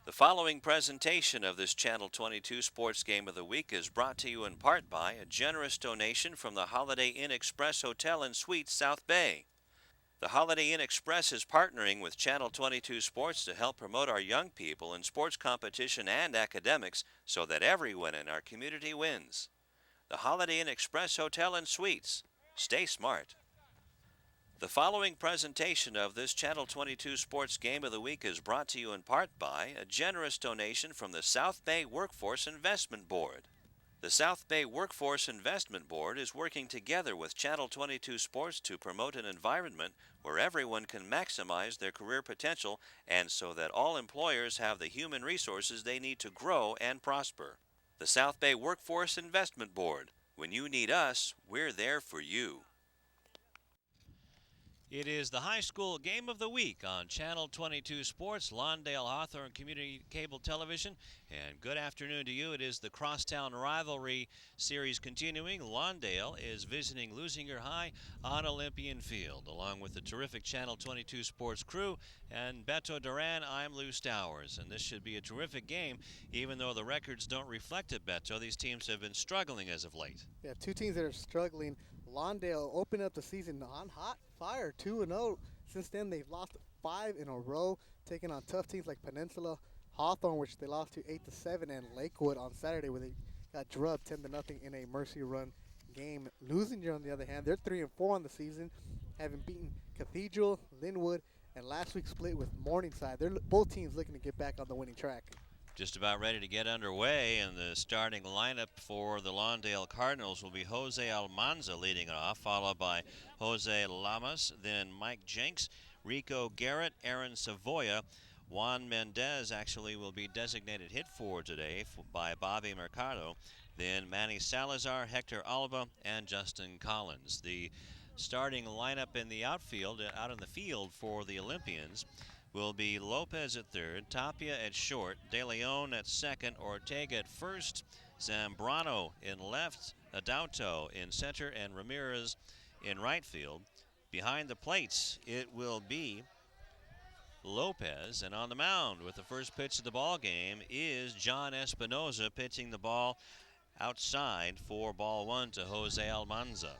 The following presentation of this Channel 22 Sports Game of the Week is brought to you in part by a generous donation from the Holiday Inn Express Hotel and Suites, South Bay. The Holiday Inn Express is partnering with Channel 22 Sports to help promote our young people in sports competition and academics so that everyone in our community wins. The Holiday Inn Express Hotel and Suites. Stay smart. The following presentation of this Channel 22 Sports Game of the Week is brought to you in part by a generous donation from the South Bay Workforce Investment Board. The South Bay Workforce Investment Board is working together with Channel 22 Sports to promote an environment where everyone can maximize their career potential and so that all employers have the human resources they need to grow and prosper. The South Bay Workforce Investment Board. When you need us, we're there for you. It is the high school game of the week on Channel 22 Sports, Lawndale Hawthorne Community Cable Television. And good afternoon to you. It is the Crosstown Rivalry Series continuing. Lawndale is visiting Leuzinger High on Olympian Field. Along with the terrific Channel 22 Sports crew and Beto Duran, I'm Lou Stowers. And this should be a terrific game, even though the records don't reflect it, Beto. These teams have been struggling as of late. Yeah, two teams that are struggling. Lawndale opened up the season on hot fire, 2-0. Since then, they've lost 5 in a row, taking on tough teams like Peninsula, Hawthorne, which they lost to 8-7, and Lakewood on Saturday, where they got drubbed 10-0 in a mercy run game. Leuzinger, on the other hand, they're 3-4 on the season, having beaten Cathedral, Linwood, and last week split with Morningside. They're both teams looking to get back on the winning track. Just about ready to get underway, and the starting lineup for the Lawndale Cardinals will be Jose Almanza leading it off, followed by Jose Lamas, then Mike Jenks, Rico Garrett, Aaron Savoya. Juan Mendez actually will be designated hit forward today by Bobby Mercado. Then Manny Salazar, Hector Alba, and Justin Collins. The starting lineup in the outfield, out in the field for the Olympians, will be Lopez at third, Tapia at short, De Leon at second, Ortega at first, Zambrano in left, Adauto in center, and Ramirez in right field. Behind the plates, it will be Lopez, and on the mound with the first pitch of the ball game is John Espinoza pitching the ball outside for ball one to Jose Almanza.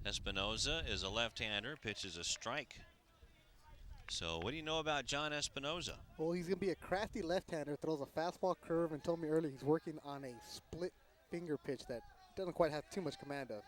Espinoza is a left-hander, pitches a strike. So what do you know about John Espinoza? Well, he's going to be a crafty left-hander, throws a fastball curve, and told me earlier he's working on a split finger pitch that doesn't quite have too much command of.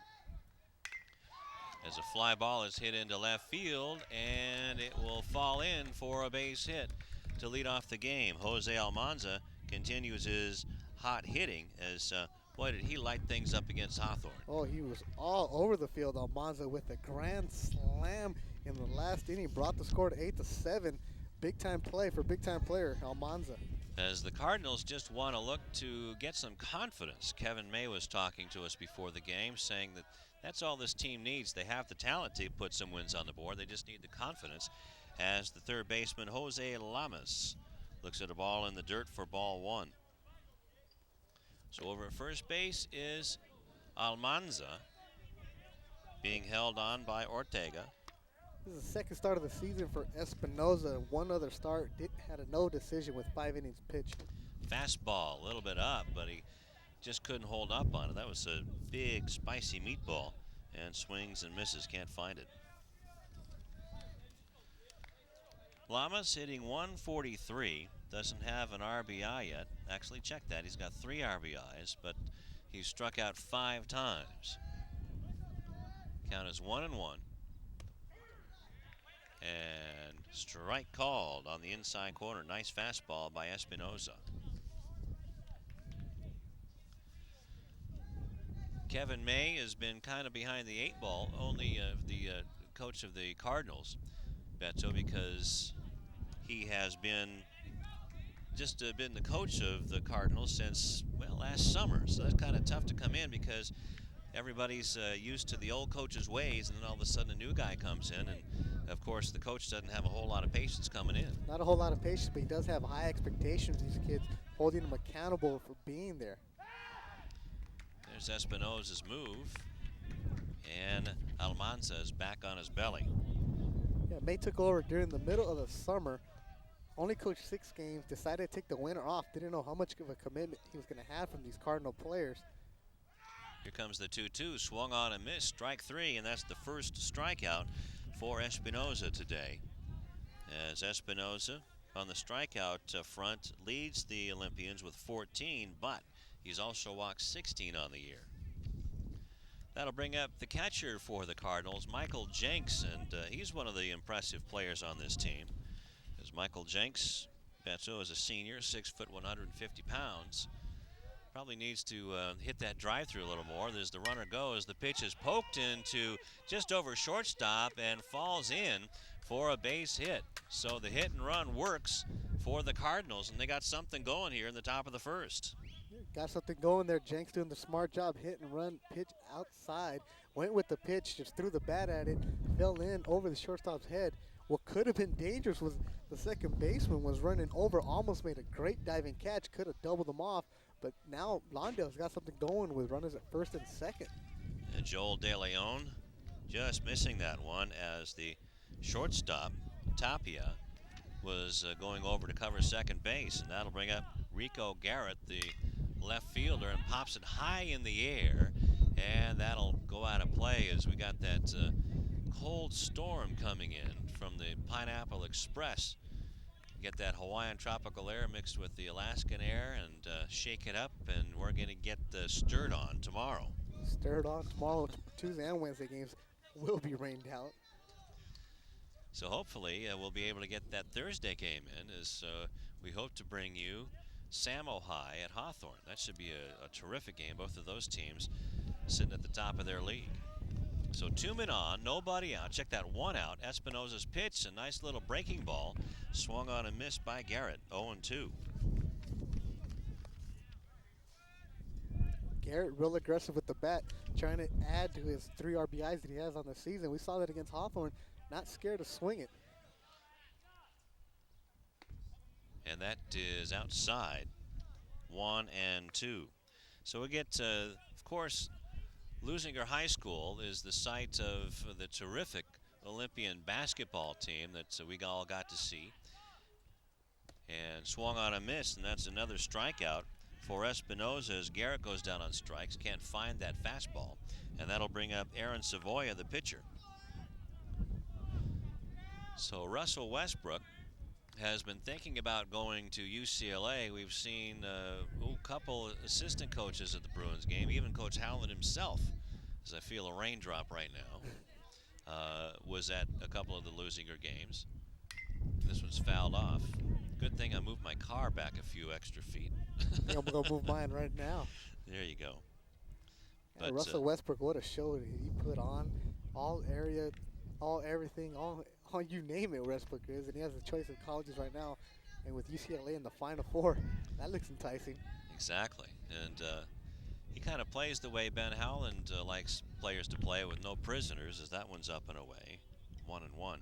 As a fly ball is hit into left field, and it will fall in for a base hit to lead off the game. Jose Almanza continues his hot hitting as boy, did he light things up against Hawthorne. Oh, he was all over the field, Almanza, with a grand slam in the last inning. Brought the score to 8-7. Big-time play for big-time player, Almanza. As the Cardinals just want to look to get some confidence. Kevin May was talking to us before the game, saying that that's all this team needs. They have the talent to put some wins on the board. They just need the confidence. As the third baseman, Jose Lamas, looks at a ball in the dirt for ball one. So over at first base is Almanza, being held on by Ortega. This is the second start of the season for Espinoza. One other start, had a no decision with 5 innings pitched. Fastball, a little bit up, but he just couldn't hold up on it. That was a big, spicy meatball, and swings and misses, can't find it. Lamas hitting 143. Doesn't have an RBI yet. Actually, check that. He's got 3 RBIs, but he's struck out 5 times. Count is 1-1. And strike called on the inside corner. Nice fastball by Espinoza. Kevin May has been kind of behind the 8 ball, only the coach of the Cardinals, Beto, because he has been been the coach of the Cardinals since, well, last summer. So that's kind of tough to come in because everybody's used to the old coach's ways, and then all of a sudden a new guy comes in, and of course the coach doesn't have a whole lot of patience coming in. Not a whole lot of patience, but he does have high expectations of these kids, holding them accountable for being there. There's Espinoza's move, and Almanza is back on his belly. May took over during the middle of the summer. Only coached 6 games. Decided to take the winter off. Didn't know how much of a commitment he was going to have from these Cardinal players. Here comes the 2-2, swung on and missed, strike 3, and that's the first strikeout for Espinoza today. As Espinoza on the strikeout front leads the Olympians with 14, but he's also walked 16 on the year. That'll bring up the catcher for the Cardinals, Michael Jenks, and he's one of the impressive players on this team. As Michael Jenks, Beto is a senior, 6 foot, 150 pounds. Probably needs to hit that drive through a little more. As the runner goes, the pitch is poked into just over shortstop and falls in for a base hit. So the hit and run works for the Cardinals, and they got something going here in the top of the first. Got something going there. Jenks doing the smart job, hit and run, pitch outside. Went with the pitch, just threw the bat at it, fell in over the shortstop's head. What could have been dangerous was the second baseman was running over, almost made a great diving catch, could have doubled them off. But now Lawndale's got something going with runners at first and second. And Joel De Leon just missing that one as the shortstop, Tapia, was going over to cover second base. And that'll bring up Rico Garrett, the left fielder, and pops it high in the air. And that'll go out of play as we got that cold storm coming in from the Pineapple Express. Get that Hawaiian tropical air mixed with the Alaskan air and shake it up, and we're going to get stirred on tomorrow. Stirred on tomorrow. Tuesday and Wednesday games will be rained out. So hopefully we'll be able to get that Thursday game in, as we hope to bring you Samo High at Hawthorne. That should be a terrific game. Both of those teams sitting at the top of their league. So 2 men on, nobody out. Check that one out. Espinoza's pitch, a nice little breaking ball, swung on and missed by Garrett. 0-2. Garrett real aggressive with the bat, trying to add to his 3 RBIs that he has on the season. We saw that against Hawthorne, not scared to swing it. And that is outside. 1-2. So we get, of course, Leuzinger High School is the site of the terrific Olympian basketball team that we all got to see. And swung on a miss, and that's another strikeout for Espinoza as Garrett goes down on strikes. Can't find that fastball. And that'll bring up Aaron Savoya, the pitcher. So Russell Westbrook has been thinking about going to UCLA. We've seen a couple assistant coaches at the Bruins game, even Coach Howland himself, as I feel a raindrop right now, was at a couple of the Leuzinger games. This one's fouled off. Good thing I moved my car back a few extra feet. I think I'm going to move mine right now. There you go. Yeah, Russell Westbrook, what a show he put on. All area, all everything, all you name it, Westbrook is. And he has a choice of colleges right now. And with UCLA in the Final Four, that looks enticing. Exactly. And he kind of plays the way Ben Howland likes players to play, with no prisoners, as that one's up and away. 1-1.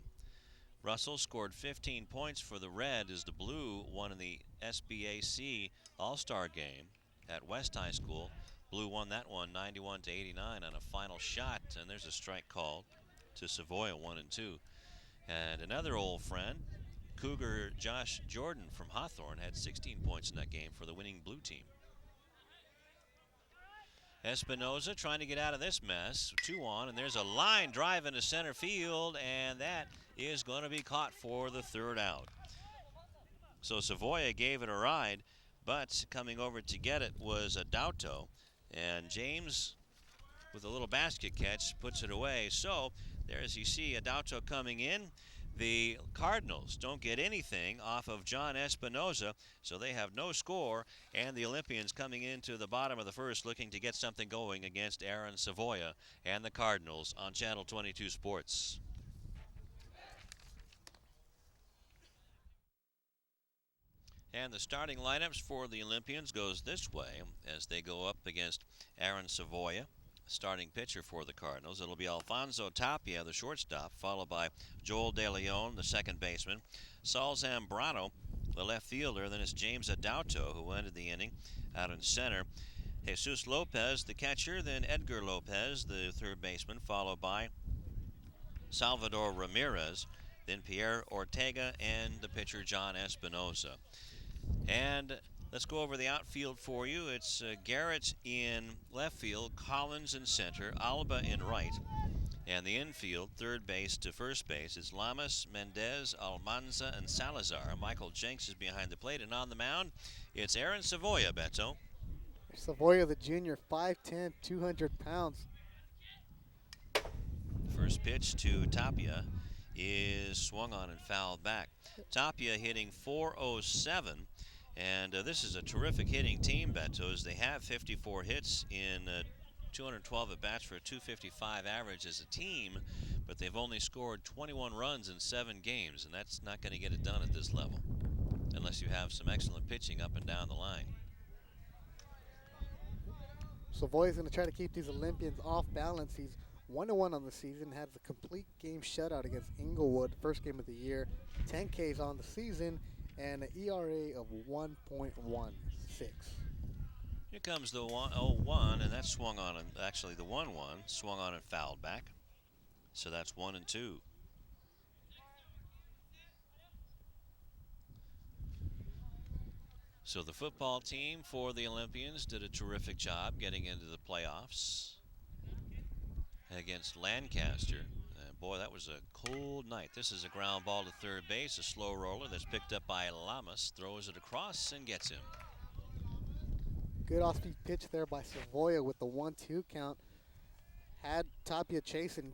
Russell scored 15 points for the Red as the Blue won in the SBAC All-Star game at West High School. Blue won that one 91-89 on a final shot, and there's a strike called to Savoya, 1-2. And another old friend, Cougar Josh Jordan from Hawthorne, had 16 points in that game for the winning Blue team. Espinoza trying to get out of this mess. 2 on, and there's a line drive into center field, and that is going to be caught for the 3rd out. So Savoya gave it a ride, but coming over to get it was Adauto, and James, with a little basket catch, puts it away. So there, as you see, Adauto coming in. The Cardinals don't get anything off of John Espinoza, so they have no score, and the Olympians coming into the bottom of the first looking to get something going against Aaron Savoya and the Cardinals on Channel 22 Sports. And the starting lineups for the Olympians goes this way as they go up against Aaron Savoya, starting pitcher for the Cardinals. It'll be Alfonso Tapia, the shortstop, followed by Joel De Leon, the second baseman, Saul Zambrano, the left fielder. Then it's James Adauto, who ended the inning out in center. Jesus Lopez, the catcher, then Edgar Lopez, the third baseman, followed by Salvador Ramirez, then Pierre Ortega, and the pitcher John Espinosa. And let's go over the outfield for you. It's Garrett in left field, Collins in center, Alba in right. And the infield, third base to first base, is Lamas, Mendez, Almanza, and Salazar. Michael Jenks is behind the plate, and on the mound, it's Aaron Savoya, Beto. Savoya, the junior, 5'10", 200 pounds. First pitch to Tapia is swung on and fouled back. Tapia hitting .407, and this is a terrific hitting team, Beto, as they have 54 hits in 212 at-bats for a .255 average as a team, but they've only scored 21 runs in 7 games, and that's not going to get it done at this level unless you have some excellent pitching up and down the line. Savoya's going to try to keep these Olympians off balance. He's 1-1 on the season, has a complete game shutout against Inglewood, first game of the year, 10 Ks on the season, and an ERA of 1.16. Here comes the 1-0-1, and that's swung on, and actually the 1-1 swung on and fouled back. So that's 1-2. So the football team for the Olympians did a terrific job getting into the playoffs against Lancaster. And boy, that was a cold night. This is a ground ball to third base, a slow roller that's picked up by Lamas, throws it across and gets him. Good off-speed pitch there by Savoya with the 1-2 count. Had Tapia chasing,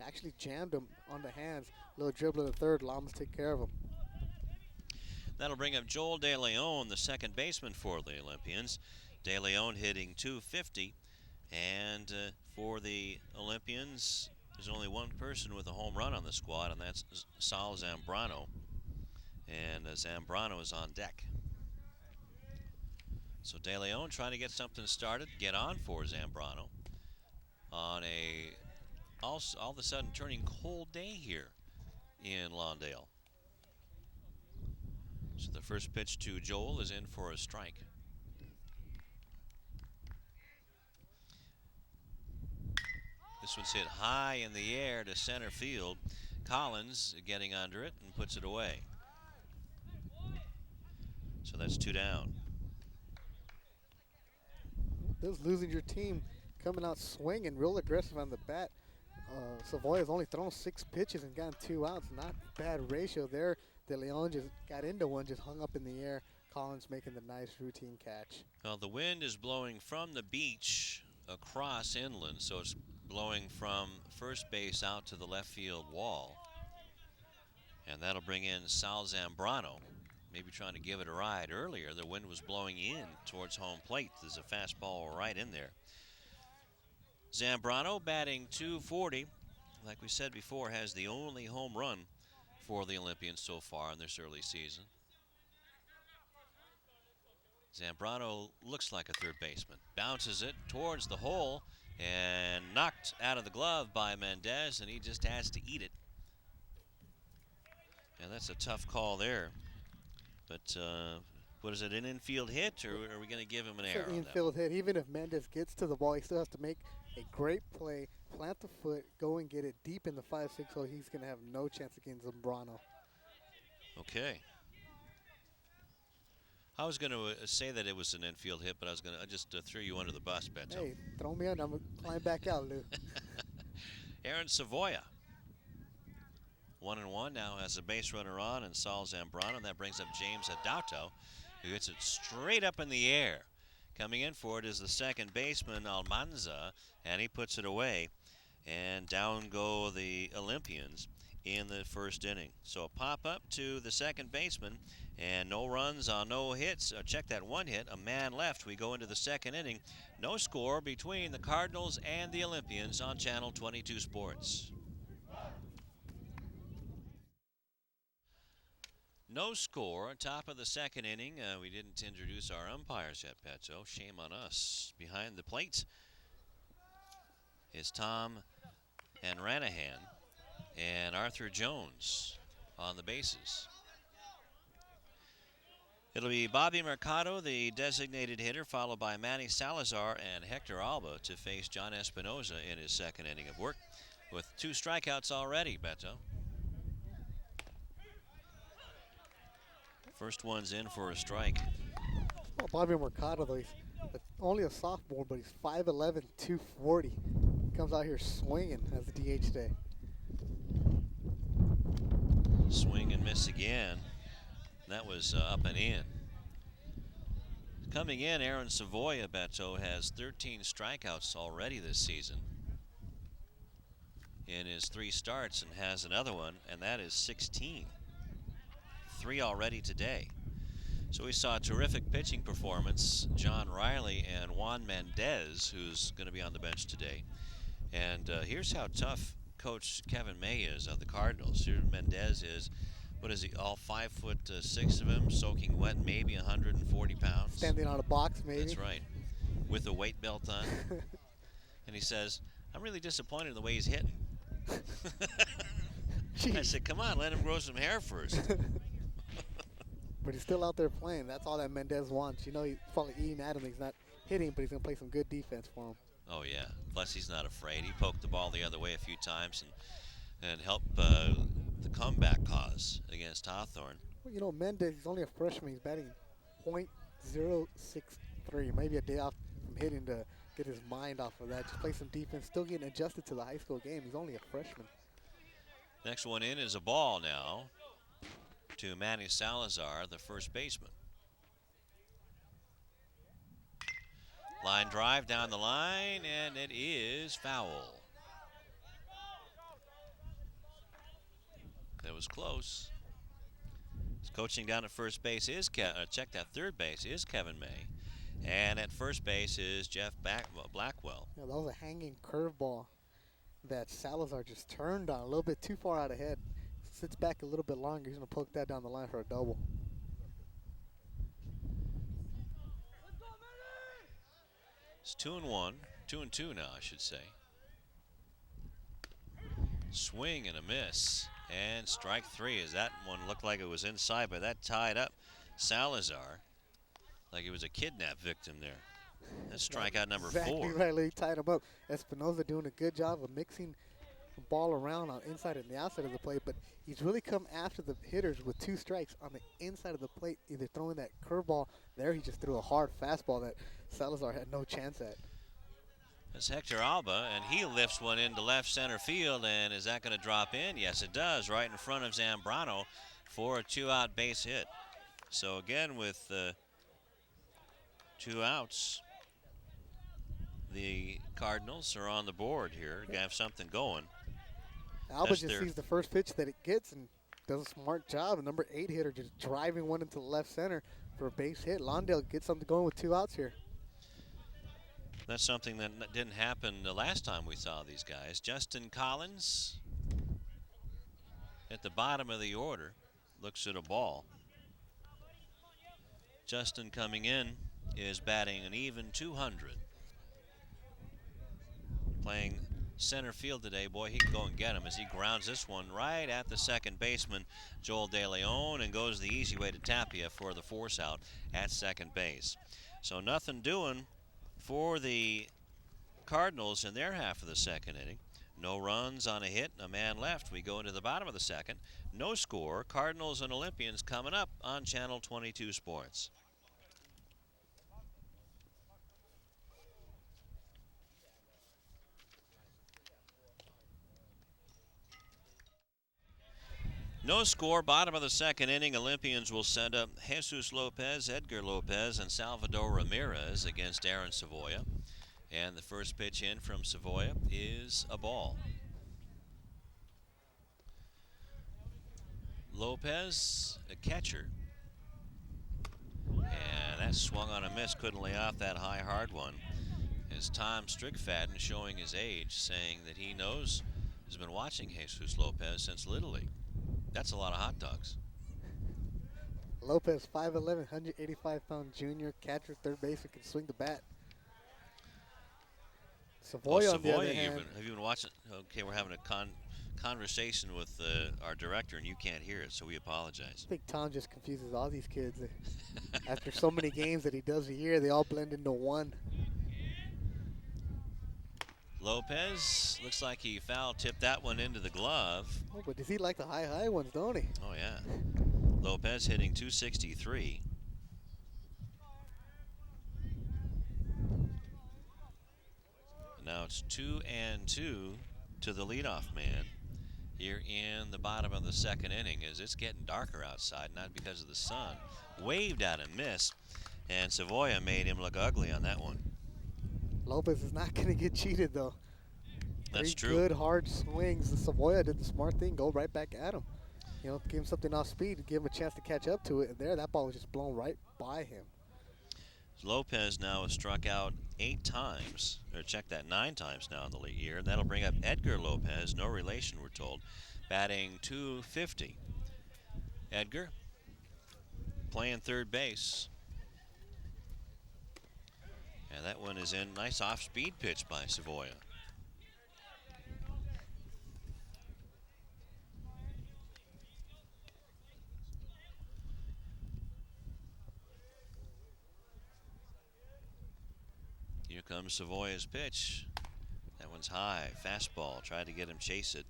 actually jammed him on the hands. Little dribble to the third, Lamas take care of him. That'll bring up Joel De Leon, the second baseman for the Olympians. De Leon hitting .250, and for the Olympians, there's only one person with a home run on the squad, and that's Sal Zambrano. And Zambrano is on deck. So De Leon trying to get something started, get on for Zambrano on a all of a sudden turning cold day here in Lawndale. So the first pitch to Joel is in for a strike. This one's hit high in the air to center field. Collins getting under it and puts it away. So that's 2 down. This Leuzinger team coming out swinging, real aggressive on the bat. Savoya's only thrown 6 pitches and gotten 2 outs. Not bad ratio there. De Leon just got into one, just hung up in the air. Collins making the nice routine catch. Well, the wind is blowing from the beach across inland, so it's blowing from first base out to the left field wall. And that'll bring in Sal Zambrano. Maybe trying to give it a ride. Earlier, the wind was blowing in towards home plate. There's a fastball right in there. Zambrano batting .240. Like we said before, has the only home run for the Olympians so far in this early season. Zambrano looks like a third baseman. Bounces it towards the hole and knocked out of the glove by Mendez, and he just has to eat it. And that's a tough call there. But what is it, an infield hit, or are we going to give him an error? It's an infield hit. Even if Mendez gets to the ball, he still has to make a great play, plant the foot, go and get it deep in the 5-6 hole. He's going to have no chance against Zambrano. Okay. I was going to say that it was an infield hit, but I just threw you under the bus, Beto. Hey, throw me under. I'm going to climb back out, Lou. Aaron Savoya. 1-1 now has a base runner on and Sal Zambrano, and that brings up James Adauto, who hits it straight up in the air. Coming in for it is the second baseman, Almanza, and he puts it away. And down go the Olympians in the first inning. So a pop-up to the second baseman, and no runs on no hits. Check that one hit, a man left. We go into the second inning. No score between the Cardinals and the Olympians on Channel 22 Sports. No score, top of the second inning. We didn't introduce our umpires yet, Petzo. Shame on us. Behind the plate is Tom and Ranahan and Arthur Jones on the bases. It'll be Bobby Mercado, the designated hitter, followed by Manny Salazar and Hector Alba to face John Espinosa in his second inning of work with 2 strikeouts already, Beto. First one's in for a strike. Oh, Bobby Mercado, though, he's only a sophomore, but he's 5'11", 240. Comes out here swinging as the DH today. Swing and miss again. That was up and in. Coming in, Aaron Savoya, Beto, has 13 strikeouts already this season in his 3 starts and has another one, and that is 16. 3 already today. So we saw a terrific pitching performance. John Riley and Juan Mendez, who's going to be on the bench today. And here's how tough Coach Kevin May is of the Cardinals. Here Mendez is, what is he, all 5'6" of him, soaking wet, maybe 140 pounds. Standing on a box, maybe. That's right, with a weight belt on. And he says, I'm really disappointed in the way he's hitting. I said, come on, let him grow some hair first. But he's still out there playing. That's all that Mendez wants. You know, he's probably eating at him. He's not hitting, but he's going to play some good defense for him. Oh, yeah. Plus, he's not afraid. He poked the ball the other way a few times and helped the comeback cause against Hawthorne. Well, you know, Mendez, he's only a freshman. He's batting .063. Maybe a day off from hitting to get his mind off of that. Just play some defense. Still getting adjusted to the high school game. He's only a freshman. Next one in is a ball now to Manny Salazar, the first baseman. Line drive down the line, and it is foul. That was close. Coaching down at first base is checked at third base is Kevin May, and at first base is Jeff Blackwell. Yeah, that was a hanging curveball that Salazar just turned on a little bit too far out ahead. Sits back a little bit longer. He's going to poke that down the line for a double. It's 2-1, 2-2 now, I should say. Swing and a miss, and strike 3 as that one looked like it was inside, but that tied up Salazar like he was a kidnap victim there. That's strikeout number 4. Exactly right, he tied him up. Espinoza doing a good job of mixing the ball around on inside and the outside of the plate, but he's really come after the hitters with 2 strikes on the inside of the plate, either throwing that curveball. There he just threw a hard fastball that Salazar had no chance at. That's Hector Alba, and he lifts one into left center field, and is that going to drop in? Yes, it does, right in front of Zambrano for a 2-out base hit. So again, with 2 outs, the Cardinals are on the board here to have something going. Alba just sees the first pitch that it gets and does a smart job. A number 8 hitter just driving one into the left center for a base hit. Lawndale gets something going with 2 outs here. That's something that didn't happen the last time we saw these guys. Justin Collins at the bottom of the order looks at a ball. Justin coming in is batting an even 200. Playing center field today. Boy, he can go and get him as he grounds this one right at the second baseman, Joel De Leon, and goes the easy way to Tapia for the force out at second base. So nothing doing for the Cardinals in their half of the second inning. No runs on a hit, a man left. We go into the bottom of the second. No score. Cardinals and Olympians coming up on Channel 22 Sports. No score, bottom of the second inning. Olympians will send up Jesus Lopez, Edgar Lopez, and Salvador Ramirez against Aaron Savoya. And the first pitch in from Savoya is a ball. Lopez, a catcher. And that swung on a miss, couldn't lay off that high, hard one. As Tom Strickfaden, showing his age, saying that he knows, has been watching Jesus Lopez since Little League. That's a lot of hot dogs. Lopez, 5'11", 185-pound junior, catcher, third base, and can swing the bat. Savoya, on the other hand. Have you been watching? Okay, we're having a conversation with our director, and you can't hear it, so we apologize. I think Tom just confuses all these kids. After so many games that he does a year, they all blend into one. Lopez looks like he foul tipped that one into the glove. Oh, but does he like the high ones, don't he? Oh, yeah. Lopez hitting .263. Now it's 2-2 to the leadoff man here in the bottom of the second inning as it's getting darker outside, not because of the sun. Waved out a miss, and Savoia made him look ugly on that one. Lopez is not going to get cheated, though. That's Three true. good, hard swings. The Savoia did the smart thing, go right back at him. You know, give him something off speed, give him a chance to catch up to it. And there, that ball was just blown right by him. Lopez now has struck out 8 times, or check that, 9 times now in the year. That'll bring up Edgar Lopez, no relation, we're told, batting .250. Edgar playing third base. And that one is in. Nice off-speed pitch by Savoia. Here comes Savoia's pitch. That one's high. Fastball. Tried to get him chase it.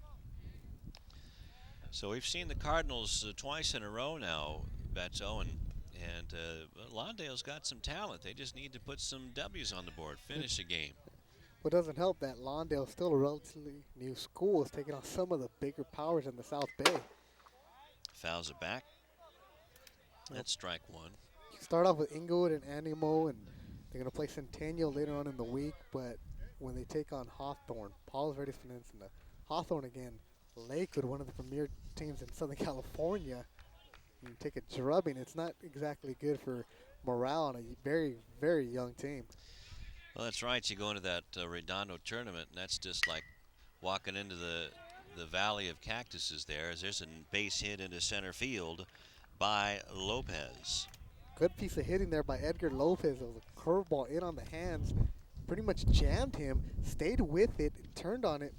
So we've seen the Cardinals twice in a row now, Beto, and Lawndale's got some talent. They just need to put some W's on the board, finish a game. What doesn't help that Lawndale, still a relatively new school, is taking on some of the bigger powers in the South Bay. Fouls it back. That's strike one. You start off with Inglewood and Animo, and they're going to play Centennial later on in the week, but when they take on Hawthorne, Palos Verdes Peninsula, Hawthorne again, Lakewood, one of the premier teams in Southern California, you take a drubbing. It's not exactly good for morale on a very, very young team. Well, that's right. You go into that Redondo tournament, and that's just like walking into the Valley of Cactuses there, as there's a base hit into center field by Lopez. Good piece of hitting there by Edgar Lopez. It was a curveball in on the hands. Pretty much jammed him, stayed with it, turned on it,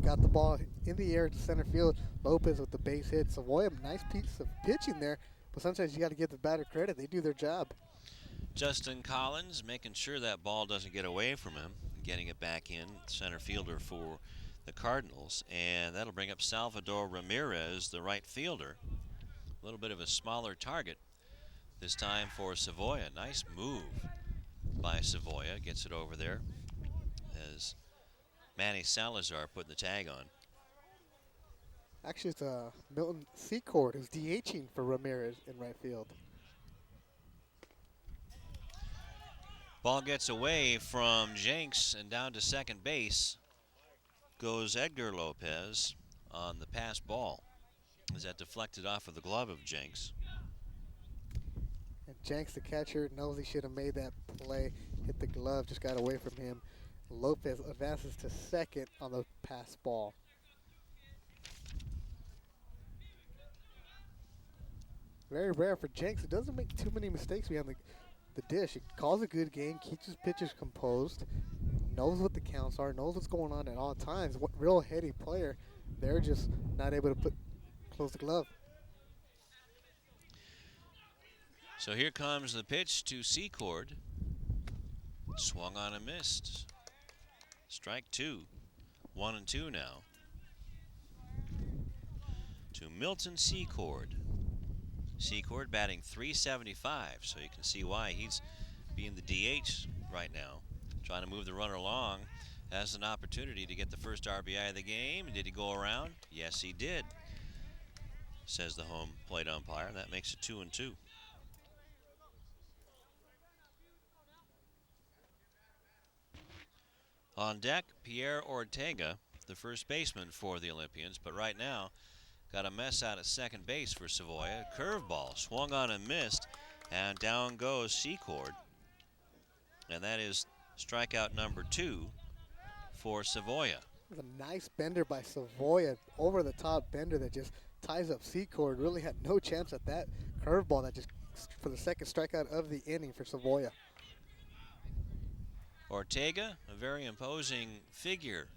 got the ball in the air to center field. Lopez with the base hit. Savoia, nice piece of pitching there, but sometimes you got to give the batter credit. They do their job. Justin Collins making sure that ball doesn't get away from him, getting it back in, center fielder for the Cardinals, and that'll bring up Salvador Ramirez, the right fielder. A little bit of a smaller target this time for Savoia. Nice move by Savoia, gets it over there as Manny Salazar putting the tag on. Actually, it's Milton Secord who's DHing for Ramirez in right field. Ball gets away from Jenks and down to second base goes Edgar Lopez on the pass ball. Is that deflected off of the glove of Jenks? And Jenks, the catcher, knows he should have made that play. Hit the glove, just got away from him. Lopez advances to second on the pass ball. Very rare for Jenks. It doesn't make too many mistakes behind the dish. He calls a good game, keeps his pitchers composed, knows what the counts are, knows what's going on at all times. What real heady player. They're just not able to close the glove. So here comes the pitch to Secord. Swung on and missed. Strike two. 1-2 now. To Milton Secord. Secord batting .375, so you can see why he's being the DH right now. Trying to move the runner along. Has an opportunity to get the first RBI of the game. Did he go around? Yes, he did, says the home plate umpire. That makes it 2-2. On deck, Pierre Ortega, the first baseman for the Olympians, but right now got a mess out at second base for Savoia. Curveball swung on and missed, and down goes Secord. And that is strikeout number 2 for Savoia. It was a nice bender by Savoia, over the top bender that just ties up Secord. Really had no chance at that curveball that just for the second strikeout of the inning for Savoia. Ortega, a very imposing figure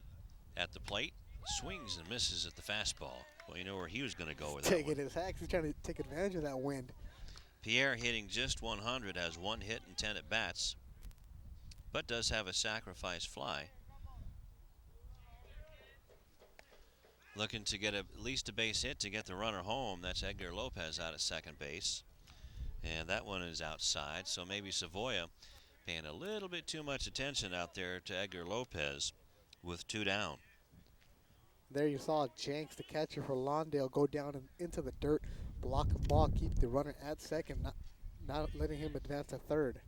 at the plate, swings and misses at the fastball. Well, you know where he was going to go with that Taking one. his hacks, he's trying to take advantage of that wind. Pierre hitting just 100, has 1 hit and 10 at bats, but does have a sacrifice fly. Looking to get at least a base hit to get the runner home. That's Edgar Lopez out at second base. And that one is outside, so maybe Savoya paying a little bit too much attention out there to Edgar Lopez with 2 down. There you saw Jenks, the catcher for Lawndale, go down into the dirt, block a ball, keep the runner at second, not letting him advance to third.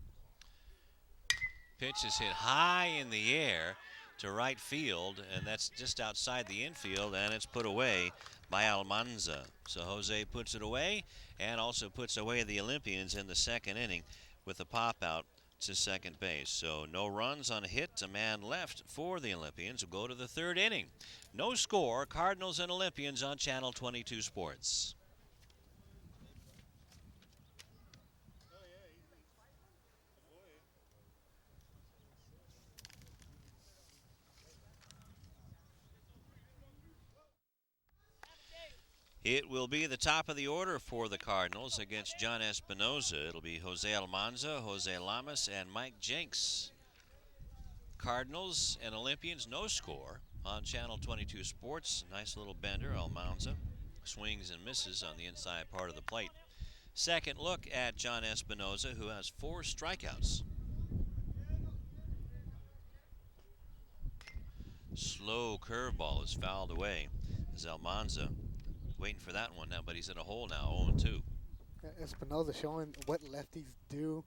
Pitch is hit high in the air to right field, and that's just outside the infield, and it's put away by Almanza. So Jose puts it away and also puts away the Olympians in the second inning with a pop out to second base. So no runs on a hit, a man left for the Olympians who go to the third inning. No score, Cardinals and Olympians on Channel 22 Sports. It will be the top of the order for the Cardinals against John Espinoza. It'll be Jose Almanza, Jose Lamas, and Mike Jenks. Cardinals and Olympians, no score on Channel 22 Sports. Nice little bender. Almanza swings and misses on the inside part of the plate. Second look at John Espinoza, who has 4 strikeouts. Slow curveball is fouled away as Almanza waiting for that one now, but he's in a hole now, 0-2. Espinoza showing what lefties do,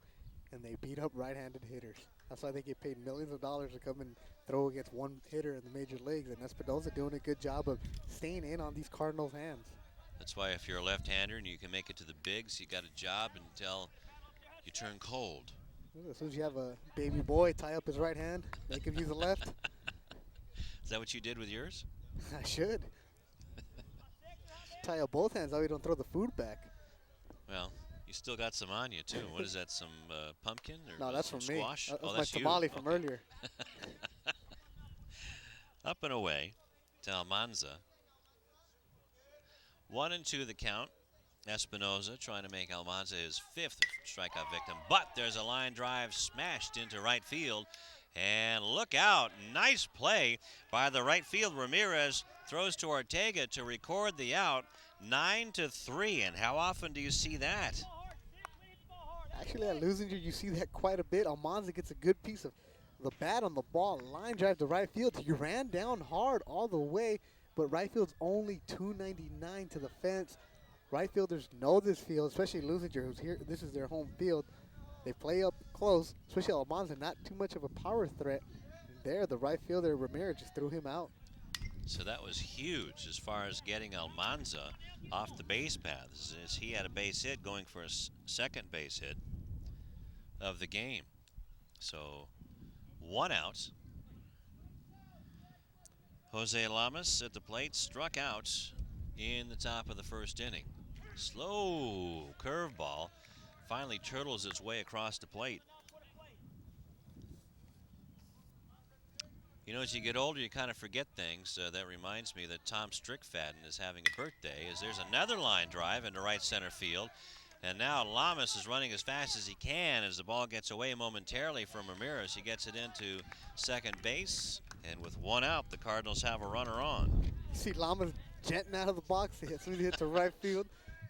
and they beat up right-handed hitters. That's why they get paid millions of dollars to come and throw against one hitter in the major leagues, and Espinoza doing a good job of staying in on these Cardinals' hands. That's why if you're a left-hander and you can make it to the bigs, you got a job until you turn cold. As soon as you have a baby boy, tie up his right hand, make him use the left. Is that what you did with yours? I should. Tie up both hands, that way you don't throw the food back. Well, you still got some on you, too. What is that, some pumpkin or no, that's some from squash? me. That's that's my tamale you. from Okay. earlier. Up and away to Almanza. 1-2 the count. Espinoza trying to make Almanza his 5th strikeout victim, but there's a line drive smashed into right field. And look out, nice play by the right field. Ramirez throws to Ortega to record the out. 9-3, and how often do you see that? Actually, at Leuzinger, you see that quite a bit. Almanza gets a good piece of the bat on the ball, line drive to right field. He ran down hard all the way, but right field's only 299 to the fence. Right fielders know this field, especially Leuzinger, who's here. This is their home field. They play up close, especially Almanza, not too much of a power threat. There, the right fielder, Ramirez, just threw him out. So that was huge as far as getting Almanza off the base path, as he had a base hit going for a second base hit of the game. So 1 out. Jose Lamas at the plate, struck out in the top of the first inning. Slow curveball finally turtles its way across the plate. You know, as you get older, you kind of forget things. That reminds me that Tom Strickfaden is having a birthday, as there's another line drive into right center field. And now Lamas is running as fast as he can as the ball gets away momentarily from Ramirez. He gets it into second base, and with 1 out, the Cardinals have a runner on. You see Lamas jetting out of the box as soon as he hits the right field.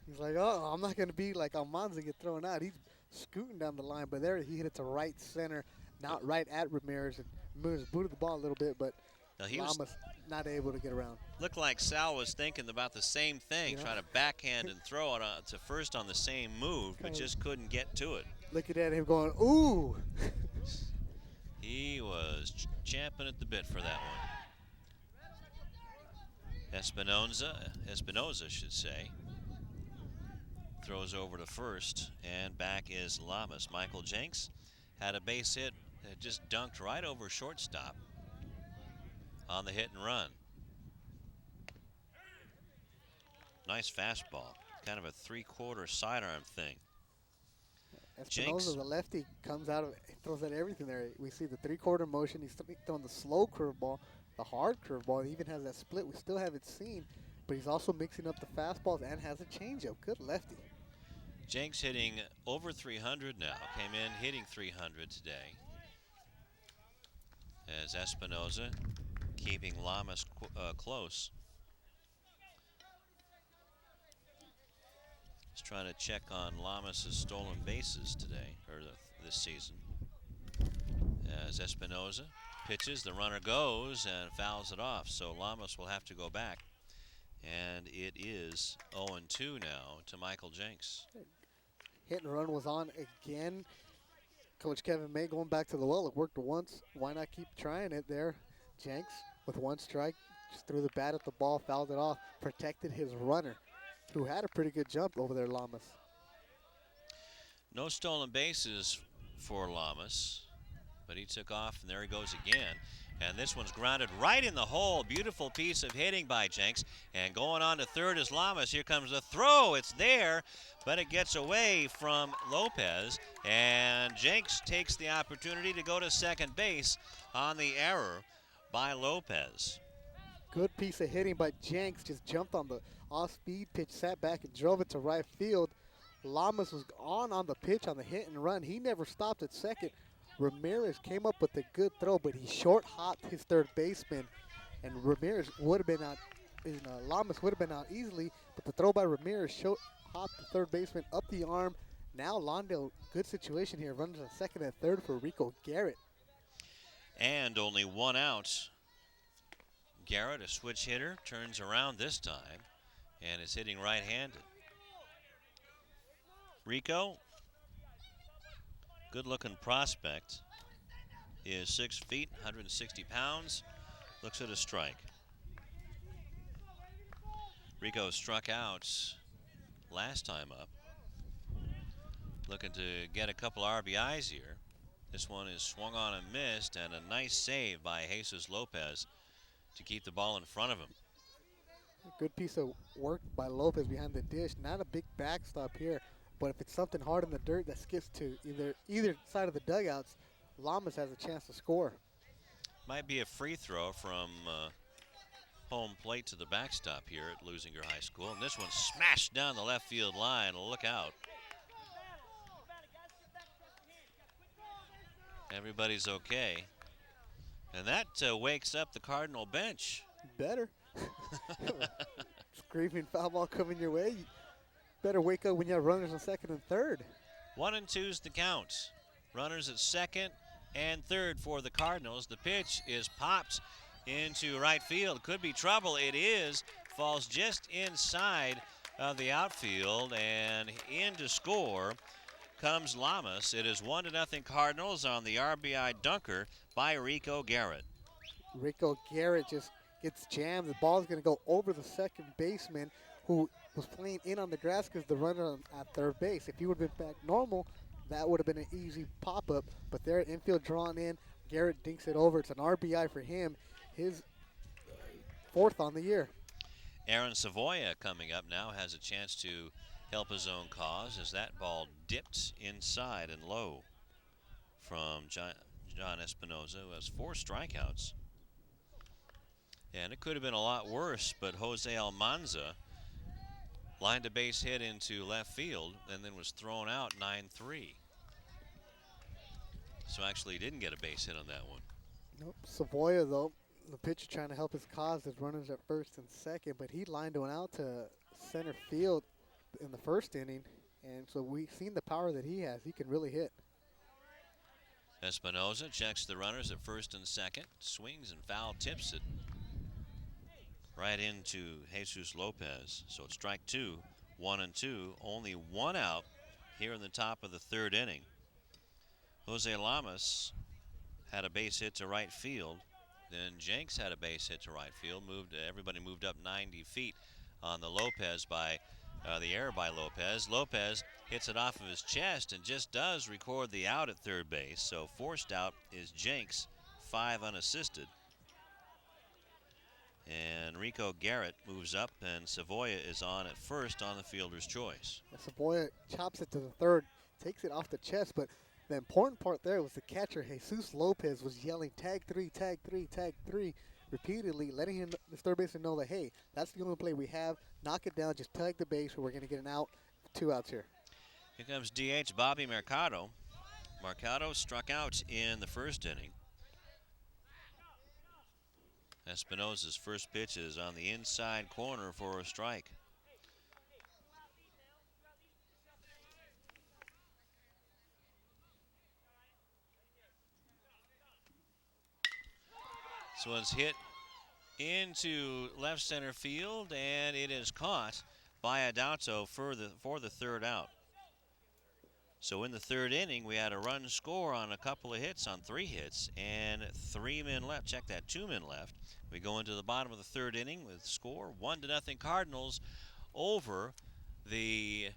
He's like, oh, I'm not going to be like Almanza get thrown out. He's scooting down the line, but there he hit it to right center, not right at Ramirez. And Ramirez booted the ball a little bit, but Lamas not able to get around. Looked like Sal was thinking about the same thing, trying to backhand and throw it to first on the same move, but just couldn't get to it. Looking at him going, ooh. He was champing at the bit for that one. Espinoza should say, throws over to first, and back is Lamas. Michael Jenks had a base hit that just dunked right over shortstop on the hit and run. Nice fastball, kind of a 3/4 sidearm thing. Espinoza, the lefty, comes out of, throws at everything there. We see the 3/4 motion. He's throwing the slow curveball, the hard curveball. He even has that split. We still haven't seen, but he's also mixing up the fastballs and has a changeup. Good lefty. Jenks hitting over 300 now. Came in hitting 300 today. As Espinoza keeping Lamas close. Just trying to check on Lamas' stolen bases today, or this season. As Espinoza pitches, the runner goes and fouls it off. So Lamas will have to go back. And it is 0-2 now to Michael Jenks. Hit and run was on again. Coach Kevin May going back to the well. It worked once. Why not keep trying it there? Jenks with one strike just threw the bat at the ball, fouled it off, protected his runner, who had a pretty good jump over there, Lamas. No stolen bases for Lamas, but he took off, and there he goes again. And this one's grounded right in the hole. Beautiful piece of hitting by Jenks. And going on to third is Lamas. Here comes the throw. It's there, but it gets away from Lopez. And Jenks takes the opportunity to go to second base on the error by Lopez. Good piece of hitting by Jenks. Just jumped on the off-speed pitch, sat back and drove it to right field. Lamas was on the pitch on the hit and run. He never stopped at second. Ramirez came up with a good throw, but he short-hopped his third baseman, and Ramirez would have been out. Lamas would have been out easily, but the throw by Ramirez short-hopped the third baseman up the arm. Now Lawndale, good situation here, runs on second and third for Rico Garrett. And only one out. Garrett, a switch hitter, turns around this time and is hitting right-handed. Rico, good-looking prospect, is 6 feet, 160 pounds, looks at a strike. Rico struck out last time up, looking to get a couple RBIs here. This one is swung on and missed, and a nice save by Jesus Lopez to keep the ball in front of him. A good piece of work by Lopez behind the dish. Not a big backstop here, but if it's something hard in the dirt that skips to either side of the dugouts, Lamas has a chance to score. Might be a free throw from home plate to the backstop here at Leuzinger High School. And this one smashed down the left field line. Look out. Everybody's okay. And that wakes up the Cardinal bench. Better. Screaming foul ball coming your way. You better wake up when you have runners on second and third. 1-2's the count. Runners at second and third for the Cardinals. The pitch is popped into right field. Could be trouble. It is. Falls just inside of the outfield, and in to score comes Lamas. It is 1-0 Cardinals on the RBI dunker by Rico Garrett. Rico Garrett just gets jammed. The ball's going to go over the second baseman, who was playing in on the grass because the runner at third base. If he would have been back normal, that would have been an easy pop-up. But there, infield drawn in. Garrett dinks it over. It's an RBI for him. His fourth on the year. Aaron Savoya coming up now has a chance to help his own cause as that ball dipped inside and low from John Espinoza, who has 4 strikeouts. And it could have been a lot worse, but Jose Almanza lined a base hit into left field and then was thrown out 9-3. So actually he didn't get a base hit on that one. Nope. Savoya, though, the pitcher trying to help his cause. His runners at first and second, but he lined one out to center field in the first inning. And so we've seen the power that he has. He can really hit. Espinoza checks the runners at first and second, swings and foul tips it right into Jesus Lopez. So it's strike 2, 1-2, only 1 out here in the top of the third inning. Jose Lamas had a base hit to right field. Then Jenks had a base hit to right field. Everybody moved up 90 feet on the Lopez by the error by Lopez. Lopez hits it off of his chest and just does record the out at third base. So forced out is Jenks, 5 unassisted. And Rico Garrett moves up, and Savoya is on at first on the fielder's choice. Savoya chops it to the third, takes it off the chest, but the important part there was the catcher, Jesus Lopez, was yelling, tag 3, tag 3, tag 3, repeatedly, letting the third baseman know that, hey, that's the only play we have. Knock it down, just tag the base, or we're going to get an out. 2 outs here. Here comes DH Bobby Mercado. Mercado struck out in the first inning. Espinoza's first pitch is on the inside corner for a strike. This one's hit into left center field, and it is caught by Adalto for the third out. So in the third inning, we had a run score on a couple of hits, on 3 hits, and 3 men left. Check that, 2 men left. We go into the bottom of the third inning with score 1-0 Cardinals over the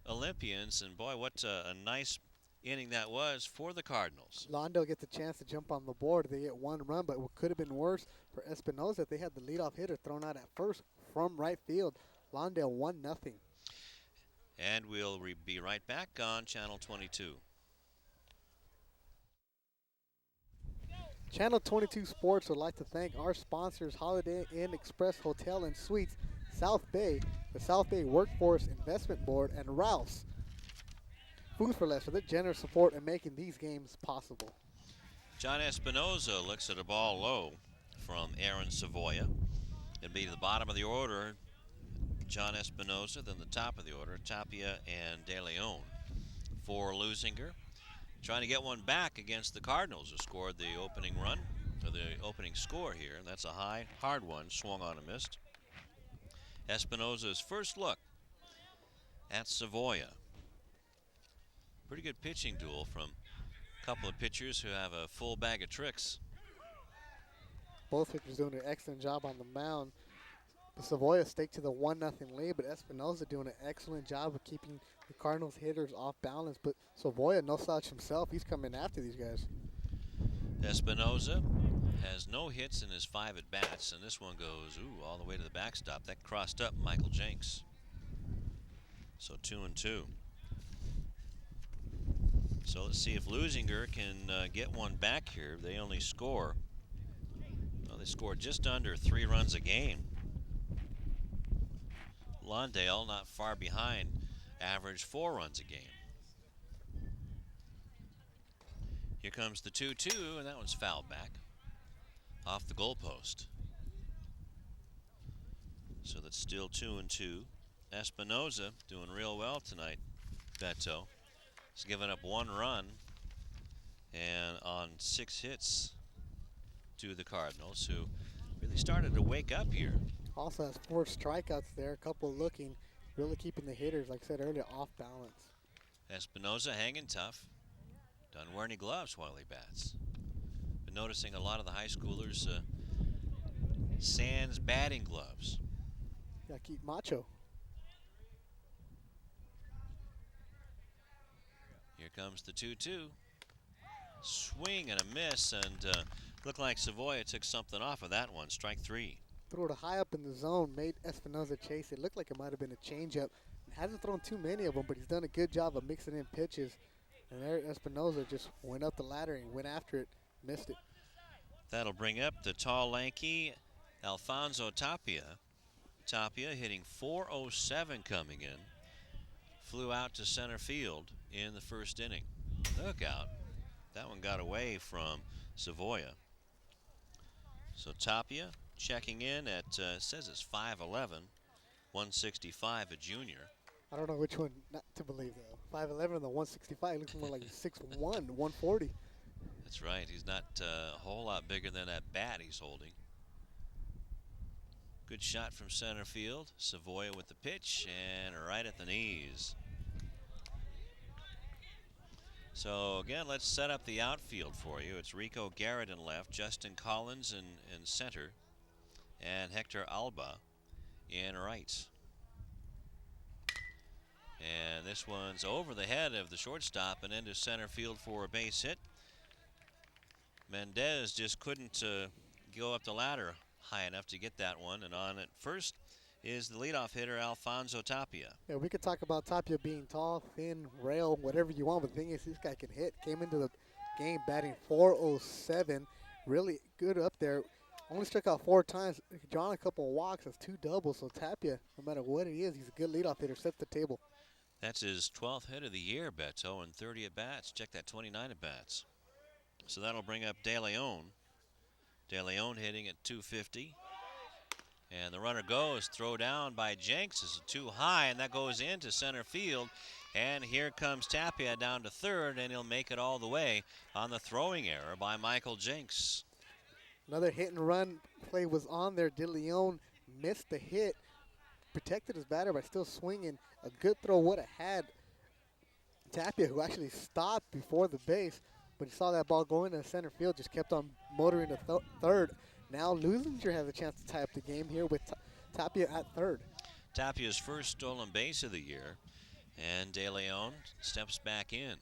Olympians. And boy, what a nice inning that was for the Cardinals. Lawndale gets a chance to jump on the board. They get 1 run, but what could have been worse for Espinoza, they had the leadoff hitter thrown out at first from right field. Lawndale 1-0. And we'll be right back on Channel 22. Channel 22 Sports would like to thank our sponsors, Holiday Inn Express Hotel and Suites, South Bay, the South Bay Workforce Investment Board, and Ralph's Food for Less for their generous support in making these games possible. John Espinoza looks at a ball low from Aaron Savoya. It'll be the bottom of the order, John Espinoza, then the top of the order, Tapia and De Leon. For Leuzinger, trying to get one back against the Cardinals, who scored the opening run, or the opening score here. And that's a high, hard one, swung on and missed. Espinoza's first look at Savoya. Pretty good pitching duel from a couple of pitchers who have a full bag of tricks. Both pitchers doing an excellent job on the mound. The Savoya stake to the 1-0 lead, but Espinoza doing an excellent job of keeping the Cardinals hitters off balance. But Savoya, no slouch himself, he's coming after these guys. Espinoza has no hits in his 5 at-bats, and this one goes, all the way to the backstop. That crossed up Michael Jenks. So 2-2. So let's see if Leuzinger can get one back here. They only score, they score just under 3 runs a game. Lawndale not far behind, average 4 runs a game. Here comes the 2-2, and that one's fouled back off the goalpost. So that's still 2-2. Espinoza doing real well tonight, Beto. He's given up 1 run and on 6 hits to the Cardinals, who really started to wake up here. Also has 4 strikeouts there, a couple looking, really keeping the hitters, like I said earlier, off balance. Espinoza hanging tough. Doesn't wear any gloves while he bats. Been noticing a lot of the high schoolers sans batting gloves. Gotta keep macho. Here comes the 2-2. Swing and a miss, and looked like Savoya took something off of that one. Strike 3. Threw it high up in the zone, made Espinoza chase it. Looked like it might have been a changeup. Hasn't thrown too many of them, but he's done a good job of mixing in pitches. And there Espinoza just went up the ladder and went after it, missed it. That'll bring up the tall, lanky Alfonso Tapia. Tapia hitting .407 coming in. Flew out to center field in the first inning. Look out. That one got away from Savoya. So Tapia checking in at, says it's 5'11", 165, a junior. I don't know which one not to believe, though. 5'11" and the 165 looks more like 6'1", 140. That's right. He's not a whole lot bigger than that bat he's holding. Good shot from center field. Savoya with the pitch, and right at the knees. So again, let's set up the outfield for you. It's Rico Garrett in left, Justin Collins in center, and Hector Alba in right. And this one's over the head of the shortstop and into center field for a base hit. Mendez just couldn't go up the ladder high enough to get that one, and on at first is the leadoff hitter, Alfonso Tapia. Yeah, we could talk about Tapia being tall, thin, rail, whatever you want, but the thing is, this guy can hit. Came into the game batting .407, really good up there. Only struck out 4 times, drawn a couple of walks, that's 2 doubles, so Tapia, no matter what it is, he's a good leadoff hitter, sets the table. That's his 12th hit of the year, Beto, and 30 at-bats. Check that, 29 at-bats. So that'll bring up De Leon. De Leon hitting at .250. And the runner goes, throw down by Jenks is too high, and that goes into center field. And here comes Tapia down to third, and he'll make it all the way on the throwing error by Michael Jenks. Another hit and run play was on there. De Leon missed the hit, protected his batter by still swinging. A good throw would have had Tapia, who actually stopped before the base, but he saw that ball going to center field, just kept on motoring to third. Now Leuzinger has a chance to tie up the game here with Tapia at third. Tapia's first stolen base of the year, and De Leon steps back in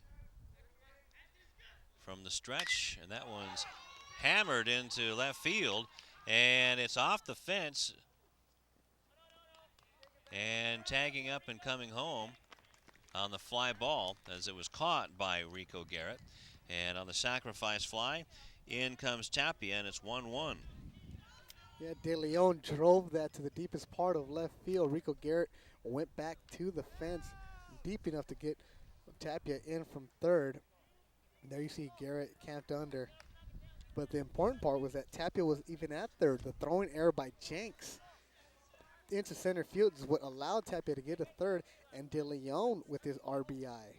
from the stretch, and that one's hammered into left field, and it's off the fence, and tagging up and coming home on the fly ball as it was caught by Rico Garrett. And on the sacrifice fly, in comes Tapia, and it's 1-1. Yeah, De Leon drove that to the deepest part of left field. Rico Garrett went back to the fence deep enough to get Tapia in from third. There you see Garrett camped under. But the important part was that Tapia was even at third. The throwing error by Jenks into center field is what allowed Tapia to get a third, and De Leon with his RBI.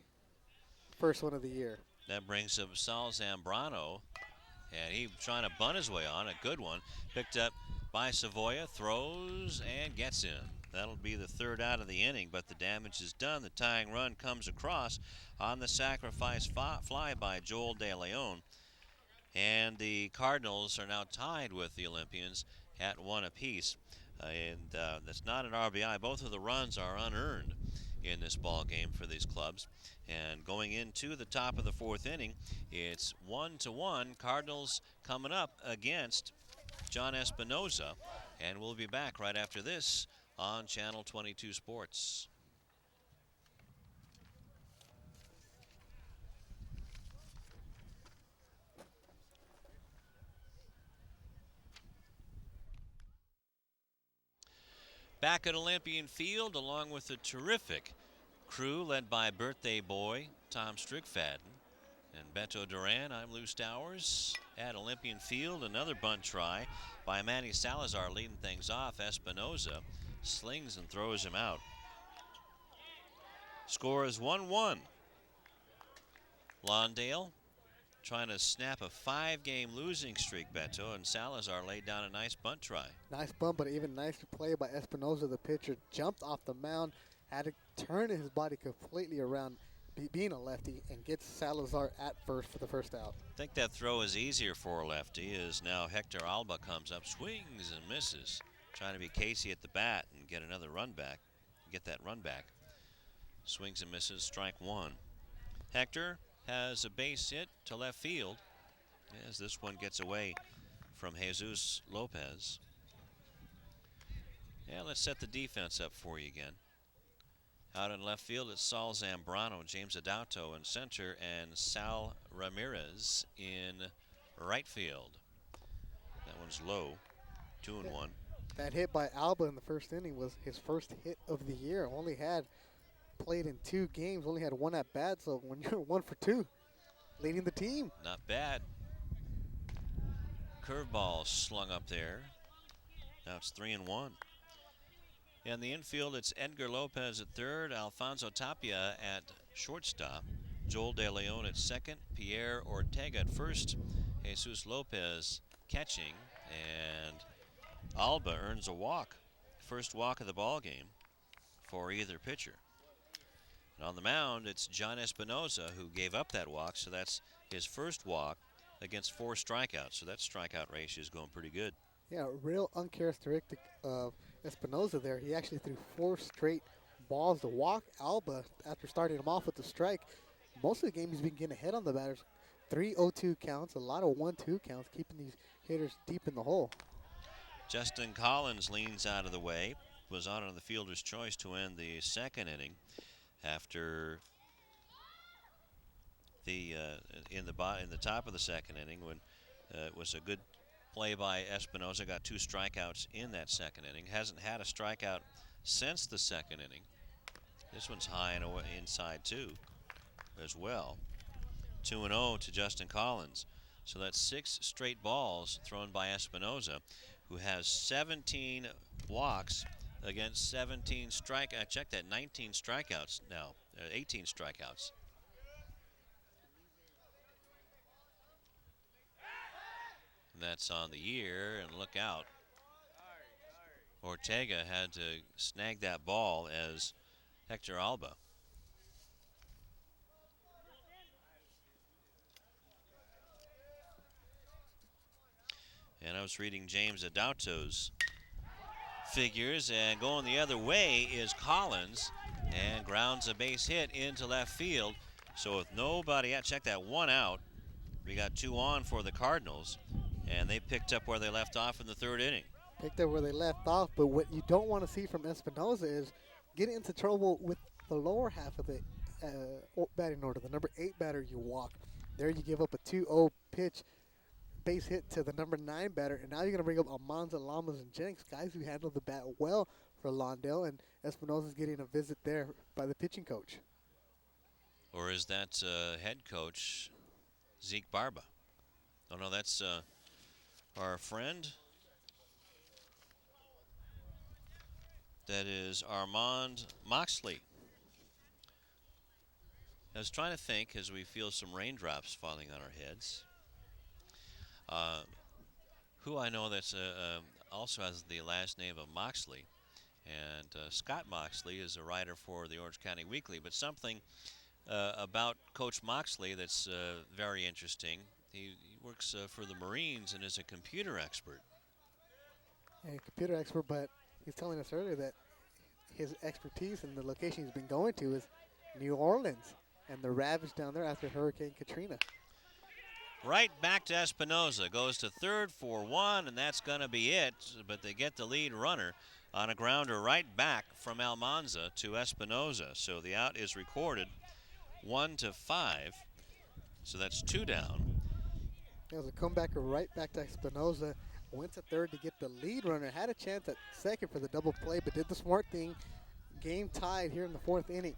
First one of the year. That brings up Sal Zambrano, and he trying to bunt his way on. A good one. Picked up by Savoya, throws, and gets in. That'll be the third out of the inning, but the damage is done. The tying run comes across on the sacrifice fly by Joel De Leon. And the Cardinals are now tied with the Olympians at 1 apiece. That's not an RBI. Both of the runs are unearned in this ball game for these clubs. And going into the top of the fourth inning, it's 1-1. Cardinals coming up against John Espinoza. And we'll be back right after this on Channel 22 Sports. Back at Olympian Field, along with a terrific crew led by birthday boy Tom Strickfaden and Beto Duran. I'm Lou Stowers at Olympian Field. Another bunt try by Manny Salazar leading things off. Espinoza slings and throws him out. Score is 1-1. Lawndale trying to snap a 5-game losing streak, Beto, and Salazar laid down a nice bunt try. Nice bunt, but even nicer play by Espinoza. The pitcher jumped off the mound, had to turn his body completely around, being a lefty, and gets Salazar at first for the first out. I think that throw is easier for a lefty as now Hector Alba comes up, swings and misses, trying to be Casey at the bat and get another run back, get that run back. Swings and misses, strike one. Hector has a base hit to left field as this one gets away from Jesus Lopez. Yeah, let's set the defense up for you again. Out in left field, it's Sal Zambrano, James Adauto in center, and Sal Ramirez in right field. That one's low, 2-1. That hit by Alba in the first inning was his first hit of the year. Only had played in 2 games, only had 1 at bat, so when you're 1 for 2, leading the team. Not bad. Curveball slung up there. Now it's 3-1. In the infield, it's Edgar Lopez at third, Alfonso Tapia at shortstop, Joel De Leon at second, Pierre Ortega at first, Jesus Lopez catching, and Alba earns a walk. First walk of the ball game for either pitcher. And on the mound, it's John Espinoza who gave up that walk, so that's his first walk against 4 strikeouts. So that strikeout ratio is going pretty good. Yeah, real uncharacteristic of Espinoza there. He actually threw 4 straight balls to walk Alba after starting him off with the strike. Most of the game he's been getting ahead on the batters. 3-0-2 counts, a lot of 1-2 counts, keeping these hitters deep in the hole. Justin Collins leans out of the way, was on the fielder's choice to end the second inning after the in the top of the second inning when it was a good play by Espinoza, got 2 strikeouts in that second inning. Hasn't had a strikeout since the second inning. This one's high and inside too as well. 2-0 to Justin Collins. So that's 6 straight balls thrown by Espinoza, who has 17 walks against 17 strikeouts. I checked that, 19 strikeouts now, 18 strikeouts. And that's on the year, and look out. Ortega had to snag that ball as Hector Alba. And I was reading James Adauto's figures, and going the other way is Collins, and grounds a base hit into left field. So with nobody out, check that, one out. We got two on for the Cardinals, and they picked up where they left off in the third inning. Picked up where they left off, but what you don't want to see from Espinosa is getting into trouble with the lower half of the batting order. The number 8 batter you walk. There you give up a 2-0 pitch base hit to the number 9 batter, and now you're going to bring up Almanza, Lamas, and Jenks, guys who handled the bat well for Lawndale, and Espinosa's getting a visit there by the pitching coach. Or is that head coach Zeke Barba? Oh, no, that's our friend. That is Armand Moxley. I was trying to think as we feel some raindrops falling on our heads. Who I know that's also has the last name of Moxley. And Scott Moxley is a writer for the Orange County Weekly. But something about Coach Moxley that's very interesting. He works for the Marines and is a computer expert. A computer expert, but he's telling us earlier that his expertise and the location he's been going to is New Orleans and the ravage down there after Hurricane Katrina. Right back to Espinosa. Goes to third for one, and that's going to be it. But they get the lead runner on a grounder right back from Almanza to Espinosa. So the out is recorded 1-5. So that's 2 down. It was a comebacker right back to Espinosa. Went to third to get the lead runner. Had a chance at second for the double play, but did the smart thing. Game tied here in the 4th inning.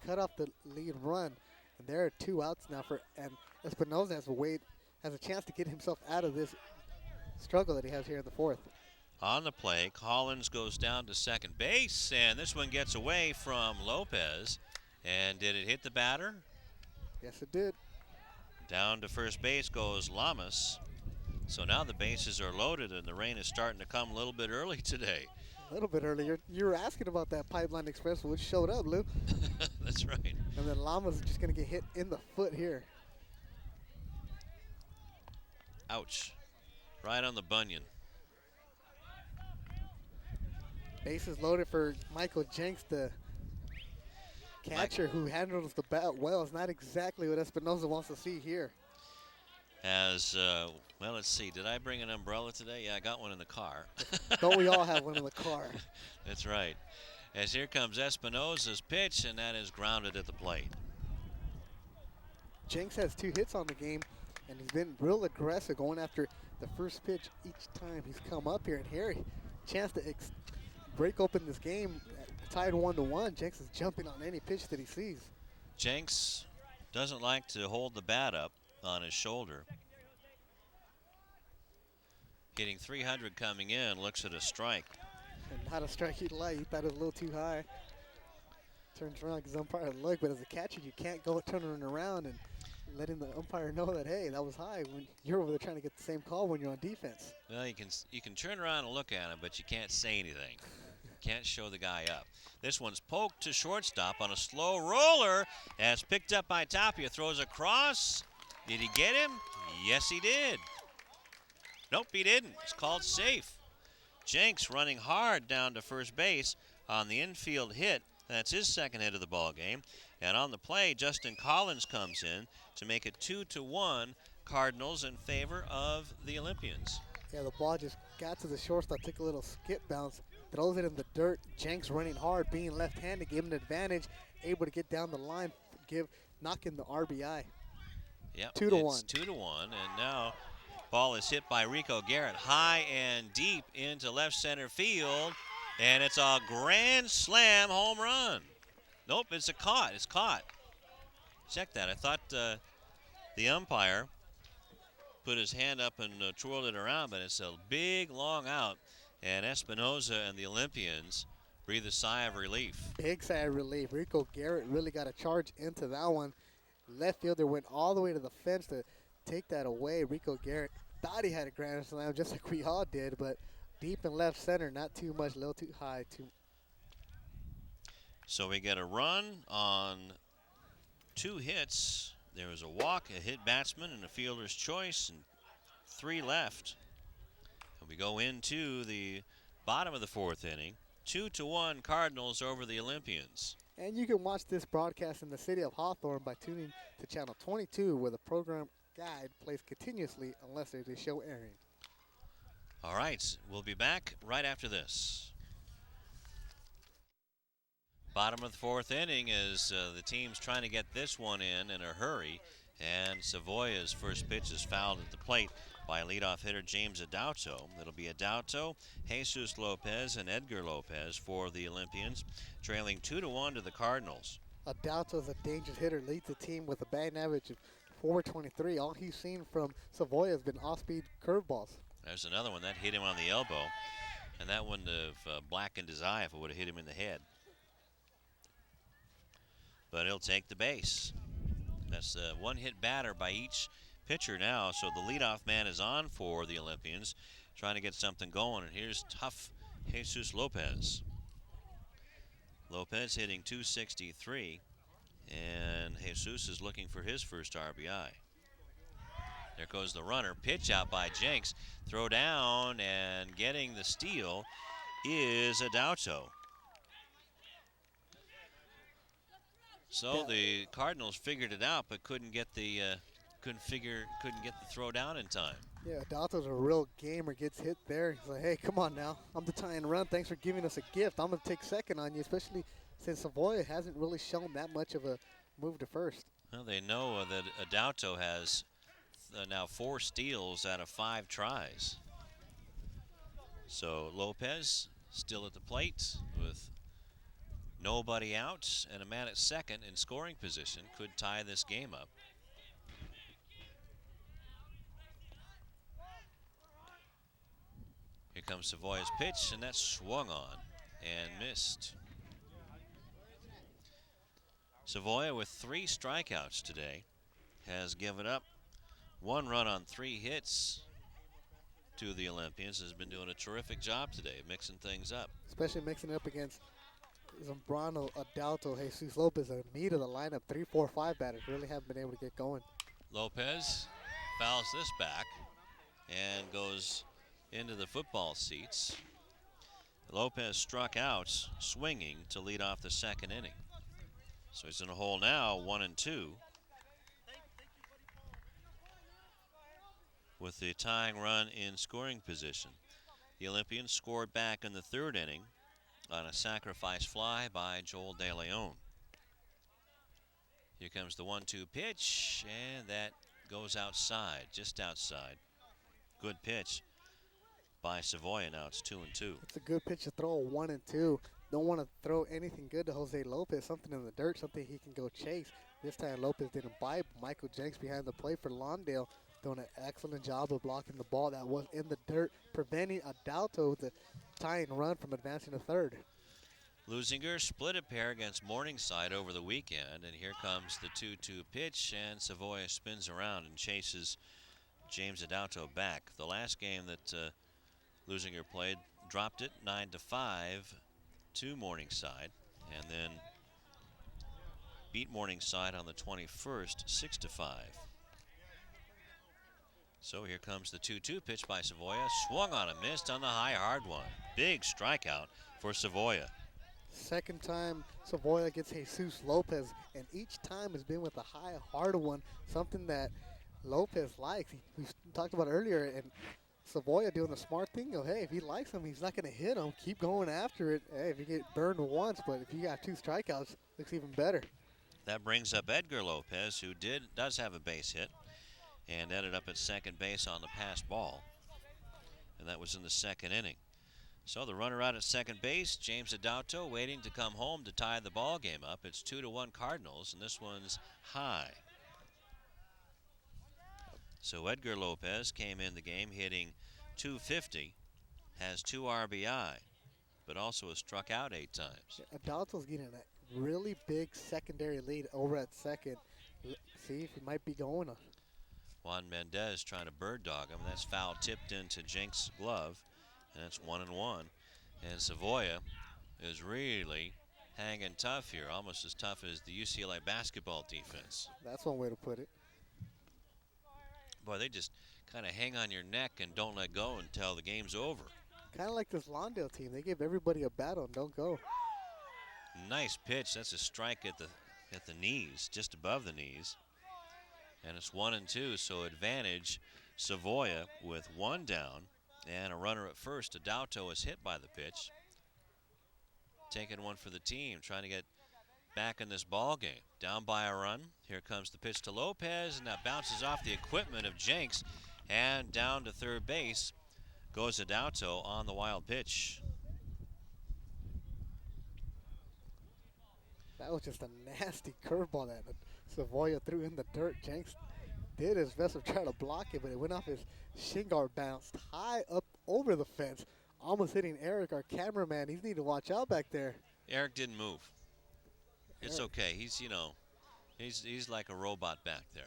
Cut off the lead run. And there are 2 outs now and Espinosa has a chance to get himself out of this struggle that he has here in the 4th. On the play, Collins goes down to second base, and this one gets away from Lopez. And did it hit the batter? Yes, it did. Down to first base goes Lamas. So now the bases are loaded, and the rain is starting to come a little bit early today. A little bit earlier. You were asking about that Pipeline Express, which showed up, Lou. That's right. And then Lamas is just going to get hit in the foot here. Ouch. Right on the bunion. Bases loaded for Michael Jenks, the catcher who handles the bat well. It's not exactly what Espinosa wants to see here. Well, let's see. Did I bring an umbrella today? Yeah, I got one in the car. Don't we all have one in the car? That's right. As here comes Espinosa's pitch, and that is grounded at the plate. Jenks has 2 hits on the game, and he's been real aggressive going after the first pitch each time he's come up here. And here, chance to break open this game, tied 1-1. Jenks is jumping on any pitch that he sees. Jenks doesn't like to hold the bat up on his shoulder. Getting 300 coming in, looks at a strike. And not a strike he'd like. He thought it was a little too high. Turns around because umpire look, but as a catcher, you can't go turning around and letting the umpire know that, hey, that was high when you're over there trying to get the same call when you're on defense. Well, you can turn around and look at him, but you can't say anything. Can't show the guy up. This one's poked to shortstop on a slow roller, as picked up by Tapia. Throws across. Did he get him? Yes, he did. Nope, he didn't. It's called safe. Jenks running hard down to first base on the infield hit. That's his second hit of the ball game. And on the play, Justin Collins comes in to make it 2-1 Cardinals in favor of the Olympians. Yeah, the ball just got to the shortstop, took a little skip bounce, throws it in the dirt. Jenks running hard, being left-handed, gave him an advantage, able to get down the line, knock in the RBI. Yep, 2-1. It's 2-1, and now ball is hit by Rico Garrett high and deep into left center field, and it's a grand slam home run. Nope, it's caught. It's caught. Check that. I thought the umpire put his hand up and twirled it around, but it's a big long out, and Espinosa and the Olympians breathe a sigh of relief. Big sigh of relief. Rico Garrett really got a charge into that one. Left fielder went all the way to the fence to take that away. Rico Garrett thought he had a grand slam, just like we all did, but deep in left center, not too much, a little too high. So we get a run on 2 hits. There was a walk, a hit batsman, and a fielder's choice, and 3 left. And we go into the bottom of the 4th inning. 2-1 Cardinals over the Olympians. And you can watch this broadcast in the city of Hawthorne by tuning to channel 22, where the program guide plays continuously unless there's a show airing. All right, we'll be back right after this. Bottom of the 4th inning as the team's trying to get this one in a hurry. And Savoya's first pitch is fouled at the plate by leadoff hitter James Adauto. It'll be Adauto, Jesus Lopez, and Edgar Lopez for the Olympians, trailing 2-1 to the Cardinals. Adauto's a dangerous hitter, leads the team with a batting average of .423. All he's seen from Savoya has been off-speed curveballs. There's another one that hit him on the elbow, and that wouldn't have blackened his eye if it would have hit him in the head. But he'll take the base. That's a 1-hit batter by each pitcher now, so the leadoff man is on for the Olympians, trying to get something going. And here's tough Jesus Lopez. Lopez hitting .263, and Jesus is looking for his first RBI. There goes the runner. Pitch out by Jenks. Throw down, and getting the steal is Adauto. So the Cardinals figured it out, but couldn't get the throw down in time. Yeah, Adauto's a real gamer. Gets hit there. He's like, hey, come on now. I'm the tying run. Thanks for giving us a gift. I'm going to take second on you, especially since Savoya hasn't really shown that much of a move to first. Well, they know that Adauto has now 4 steals out of 5 tries. So Lopez still at the plate with nobody out, and a man at second in scoring position could tie this game up. Here comes Savoya's pitch, and that's swung on and missed. Savoya with 3 strikeouts today has given up 1 run on 3 hits to the Olympians. Has been doing a terrific job today, mixing things up. Especially mixing it up against Zambrano, Adauto, Jesus Lopez, the meat of the lineup. 3, 4, 5 batters really haven't been able to get going. Lopez fouls this back and goes into the football seats. Lopez struck out swinging to lead off the 2nd inning. So he's in a hole now, 1-2. With the tying run in scoring position. The Olympians scored back in the 3rd inning on a sacrifice fly by Joel De Leon. Here comes the 1-2 pitch, and that goes outside, just outside. Good pitch by Savoya. Now it's 2-2. It's a good pitch to throw, 1-2. Don't want to throw anything good to Jose Lopez, something in the dirt, something he can go chase. This time Lopez didn't bite. Michael Jenks behind the plate for Lawndale doing an excellent job of blocking the ball that was in the dirt, preventing Adauto the tying run from advancing to 3rd. Leuzinger split a pair against Morningside over the weekend, and here comes the 2-2 pitch, and Savoya spins around and chases James Adauto back. The last game that Leuzinger played, dropped it 9-5 to Morningside, and then beat Morningside on the 21st 6-5. So here comes the 2-2 pitch by Savoya. Swung on and missed on the high hard one. Big strikeout for Savoya. Second time Savoya gets Jesus Lopez, and each time has been with a high hard one, something that Lopez likes. We talked about earlier, and Savoya doing the smart thing. Hey, if he likes him, he's not going to hit him. Keep going after it. Hey, if you get burned once, but if you got 2 strikeouts, looks even better. That brings up Edgar Lopez, who does have a base hit and ended up at second base on the pass ball. And that was in the 2nd inning. So the runner out at second base, James Adauto, waiting to come home to tie the ball game up. It's 2-1 Cardinals, and this one's high. So Edgar Lopez came in the game hitting .250, has 2 RBI, but also has struck out 8 times. Adauto's getting a really big secondary lead over at second. See if he might be going. Juan Mendez trying to bird dog him. That's foul tipped into Jenks' glove, and it's 1-1. And Savoia is really hanging tough here, almost as tough as the UCLA basketball defense. That's one way to put it. Boy, they just kind of hang on your neck and don't let go until the game's over. Kind of like this Lawndale team. They give everybody a battle and don't go. Nice pitch. That's a strike at the knees, just above the knees. And it's 1-2, so advantage Savoia with one down and a runner at first. Adauto is hit by the pitch. Taking one for the team, trying to get back in this ball game. Down by a run. Here comes the pitch to Lopez, and that bounces off the equipment of Jenks. And down to third base goes Adauto on the wild pitch. That was just a nasty curveball that Savoia threw in the dirt. Jenks did his best to try to block it, but it went off his shin guard, bounced high up over the fence, almost hitting Eric, our cameraman. He's need to watch out back there. Eric didn't move. It's Eric. okay. He's like a robot back there.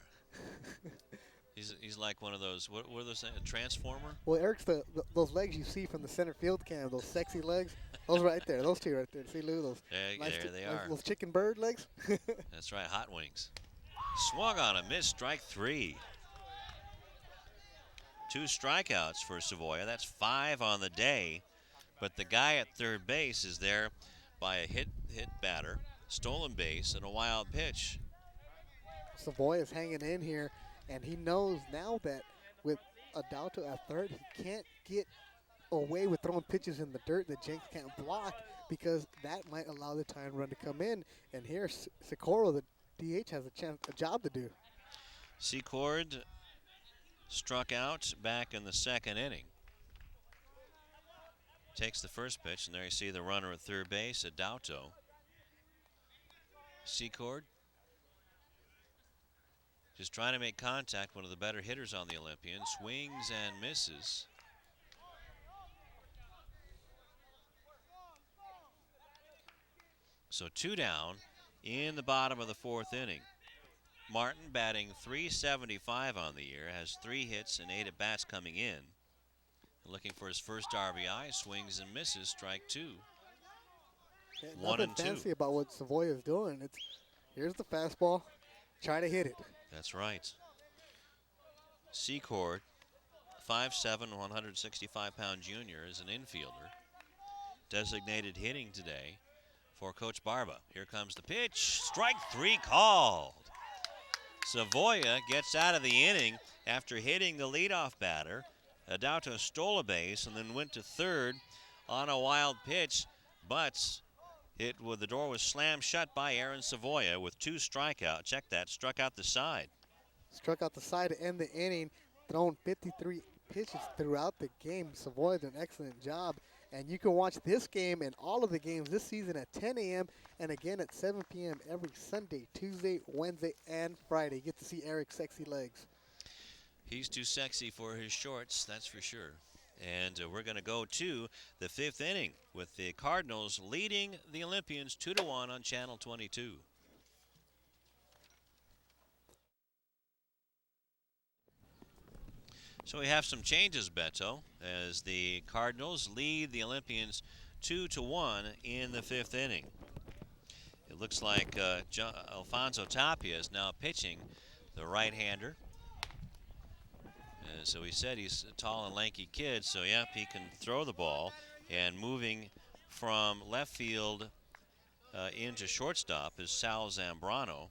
He's like one of those, what are those, a transformer? Well, Eric's those legs you see from the center field cam, those sexy legs, those right there, those two right there. See, Lou, those There they are. those chicken bird legs. That's right, hot wings. Swung on a miss, strike three. 2 strikeouts for Savoia. That's 5 on the day. But the guy at third base is there by a hit batter, stolen base, and a wild pitch. Savoy is hanging in here, and he knows now that with Adauto at third, he can't get away with throwing pitches in the dirt that Jenks can't block, because that might allow the tying run to come in. And here, Sikoro, the DH, has a job to do. Secord struck out back in the second inning. Takes the first pitch, and there you see the runner at third base, Adauto. Secord just trying to make contact, one of the better hitters on the Olympian. Swings and misses. So 2 down in the bottom of the 4th inning. Martin batting .375 on the year, has 3 hits and 8 at-bats coming in. Looking for his first RBI, swings and misses, strike 2. Yeah, 1 and 2. Nothing fancy about what Savoy is doing. Here's the fastball, try to hit it. That's right. Secord, 5'7", 165-pound junior, is an infielder. Designated hitting today for Coach Barba. Here comes the pitch. Strike 3 called. Savoia gets out of the inning after hitting the leadoff batter. Adauto stole a base and then went to third on a wild pitch, but the door was slammed shut by Aaron Savoia with 2 strikeouts. Check that, struck out the side. Struck out the side to end the inning, thrown 53 pitches throughout the game. Savoy did an excellent job. And you can watch this game and all of the games this season at 10 a.m. and again at 7 p.m. every Sunday, Tuesday, Wednesday, and Friday. You get to see Eric's sexy legs. He's too sexy for his shorts, that's for sure. And we're going to go to the 5th inning with the Cardinals leading the Olympians 2-1 on Channel 22. So we have some changes, Beto, as the Cardinals lead the Olympians 2-1 in the 5th inning. It looks like Alfonso Tapia is now pitching, the right-hander. So he said he's a tall and lanky kid, so yep, he can throw the ball. And moving from left field into shortstop is Sal Zambrano.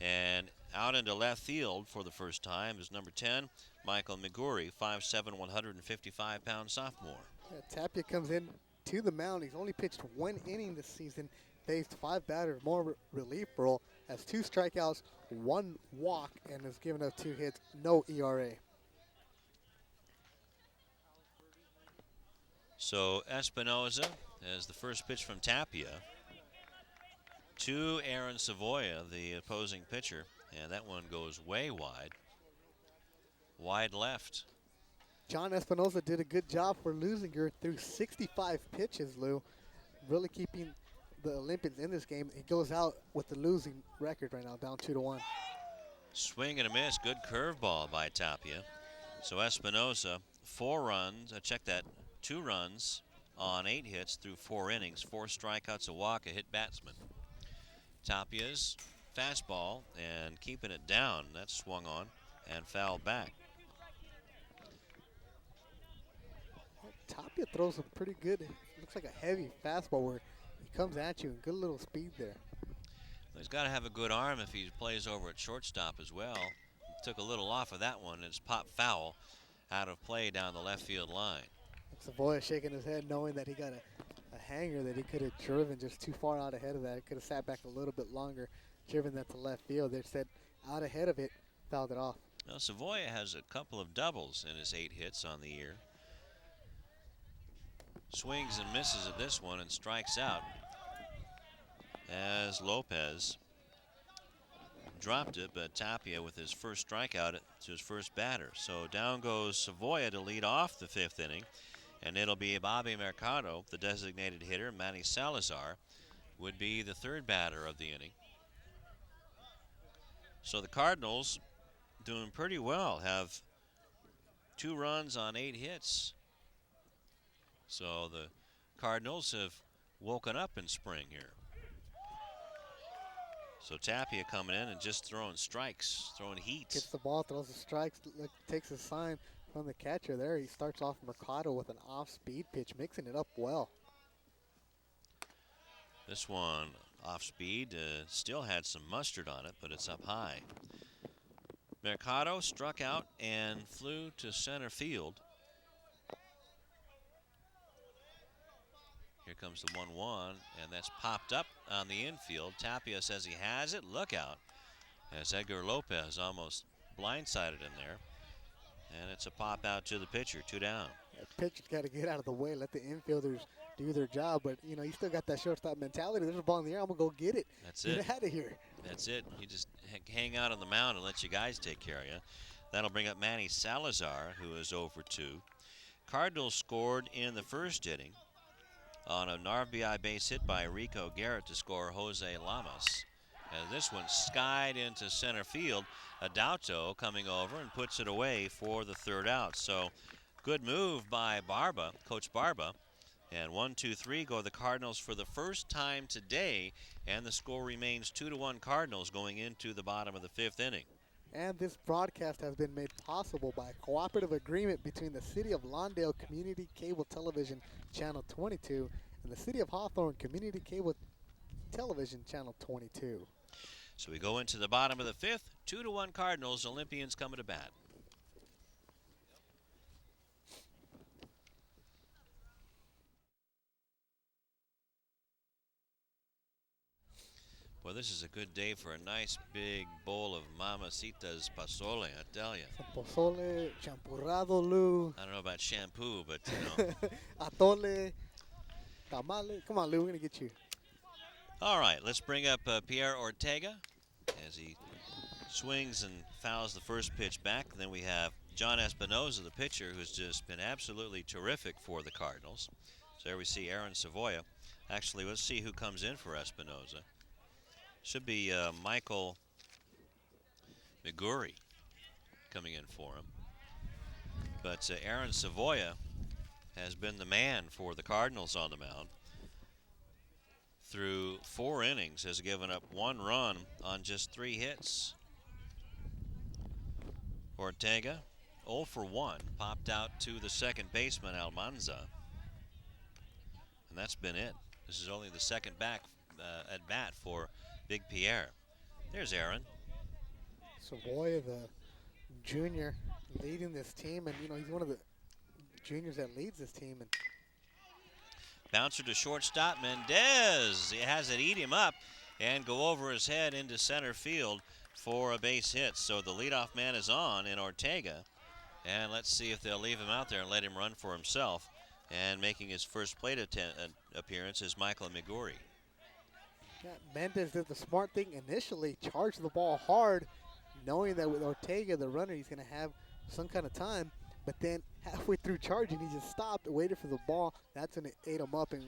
And out into left field for the first time is number 10, Michael Miguri, 5'7", 155-pound sophomore. Yeah, Tapia comes in to the mound. He's only pitched 1 inning this season, faced 5 batters, more relief role, has 2 strikeouts, 1 walk, and has given up 2 hits, no ERA. So Espinoza as the first pitch from Tapia to Aaron Savoia, the opposing pitcher, and that one goes way wide. Wide left. John Espinoza did a good job for Leuzinger through 65 pitches, Lou, really keeping the Olympians in this game. He goes out with the losing record right now, down 2-1. Swing and a miss. Good curveball by Tapia. So Espinosa, 4 runs. Check that. 2 runs on 8 hits through 4 innings. 4 strikeouts, a walk, a hit batsman. Tapia's fastball and keeping it down. That's swung on and fouled back. Tapia throws a pretty good, looks like a heavy fastball where he comes at you and good little speed there. He's got to have a good arm if he plays over at shortstop as well. Took a little off of that one. It's popped foul out of play down the left field line. Savoy shaking his head knowing that he got a hanger that he could have driven just too far out ahead of that. He could have sat back a little bit longer, driven that to left field. They said out ahead of it, fouled it off. Now, Savoya has a couple of doubles in his 8 hits on the year. Swings and misses at this one and strikes out as Lopez dropped it, but Tapia with his first strikeout to his first batter. So down goes Savoya to lead off the 5th inning, and it'll be Bobby Mercado, the designated hitter. Manny Salazar would be the 3rd batter of the inning. So the Cardinals doing pretty well, have 2 runs on 8 hits. So the Cardinals have woken up in spring here. So Tapia coming in and just throwing strikes, throwing heat. Gets the ball, throws the strikes, takes a sign from the catcher there. He starts off Mercado with an off-speed pitch, mixing it up well. This one off speed, still had some mustard on it, but it's up high. Mercado struck out and flew to center field. Here comes the 1-1, and that's popped up on the infield. Tapia says he has it. Look out, as Edgar Lopez almost blindsided him there. And it's a pop out to the pitcher, 2 down. That pitcher's got to get out of the way, let the infielders do their job. But, you know, you still got that shortstop mentality. There's a ball in the air. I'm going to go get it. That's it. Get out of here. That's it. You just hang out on the mound and let you guys take care of you. That'll bring up Manny Salazar, who is 0 for 2. Cardinals scored in the 1st inning on an RBI base hit by Rico Garrett to score Jose Lamas. And this one skied into center field. Adauto coming over and puts it away for the 3rd out. So good move by Barba, Coach Barba. And 1-2-3 go the Cardinals for the first time today. And the score remains 2-1 Cardinals going into the bottom of the 5th inning. And this broadcast has been made possible by a cooperative agreement between the City of Lawndale Community Cable Television Channel 22 and the City of Hawthorne Community Cable Television Channel 22. So we go into the bottom of the 5th, 2-1 Cardinals. Olympians coming to bat. Well, this is a good day for a nice big bowl of Mamacita's pozole, I tell you. Some pozole, champurrado, Lou. I don't know about shampoo, but, you know. Atole, tamale. Come on, Lou, we're going to get you. All right, let's bring up Pierre Ortega as he swings and fouls the first pitch back. Then we have John Espinoza, the pitcher, who's just been absolutely terrific for the Cardinals. So there we see Aaron Savoya. Actually, let's see who comes in for Espinoza. Should be Michael Miguri coming in for him. But Aaron Savoya has been the man for the Cardinals on the mound. Through 4 innings, has given up 1 run on just 3 hits. Ortega, 0 for 1, popped out to the second baseman, Almanza. And that's been it. This is only the second at bat for Big Pierre. There's Aaron. Savoy, the junior, leading this team, and you know he's one of the juniors that leads this team. And bouncer to shortstop, Mendez. He has it eat him up and go over his head into center field for a base hit. So the leadoff man is on in Ortega, and let's see if they'll leave him out there and let him run for himself. And making his first plate appearance is Michael Miguri. yeah, Mendez did the smart thing initially, charged the ball hard, knowing that with Ortega, the runner, he's going to have some kind of time. But then halfway through charging, he just stopped, waited for the ball. That's when it ate him up and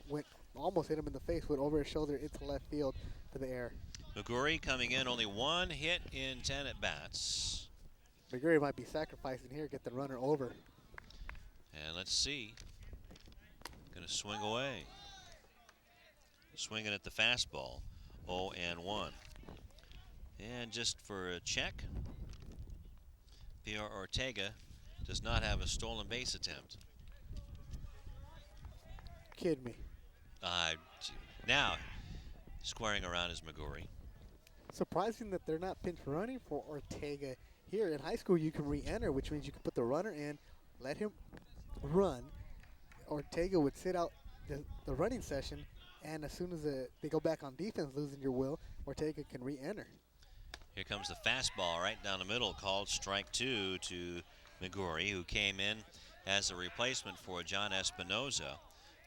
almost hit him in the face, went over his shoulder into left field for the air. McGurry coming in, only 1 hit in 10 at-bats. McGurry might be sacrificing here, get the runner over. And let's see. Going to swing away. Swinging at the fastball. 0-1. And just for a check, Pierre Ortega does not have a stolen base attempt. Kid me. Now, squaring around is McGurry. Surprising that they're not pinch running for Ortega here. In high school, you can re-enter, which means you can put the runner in, let him run. Ortega would sit out the running session, and as soon as they go back on defense, losing your will, Ortega can re-enter. Here comes the fastball right down the middle, called strike 2 to McGurry, who came in as a replacement for John Espinoza,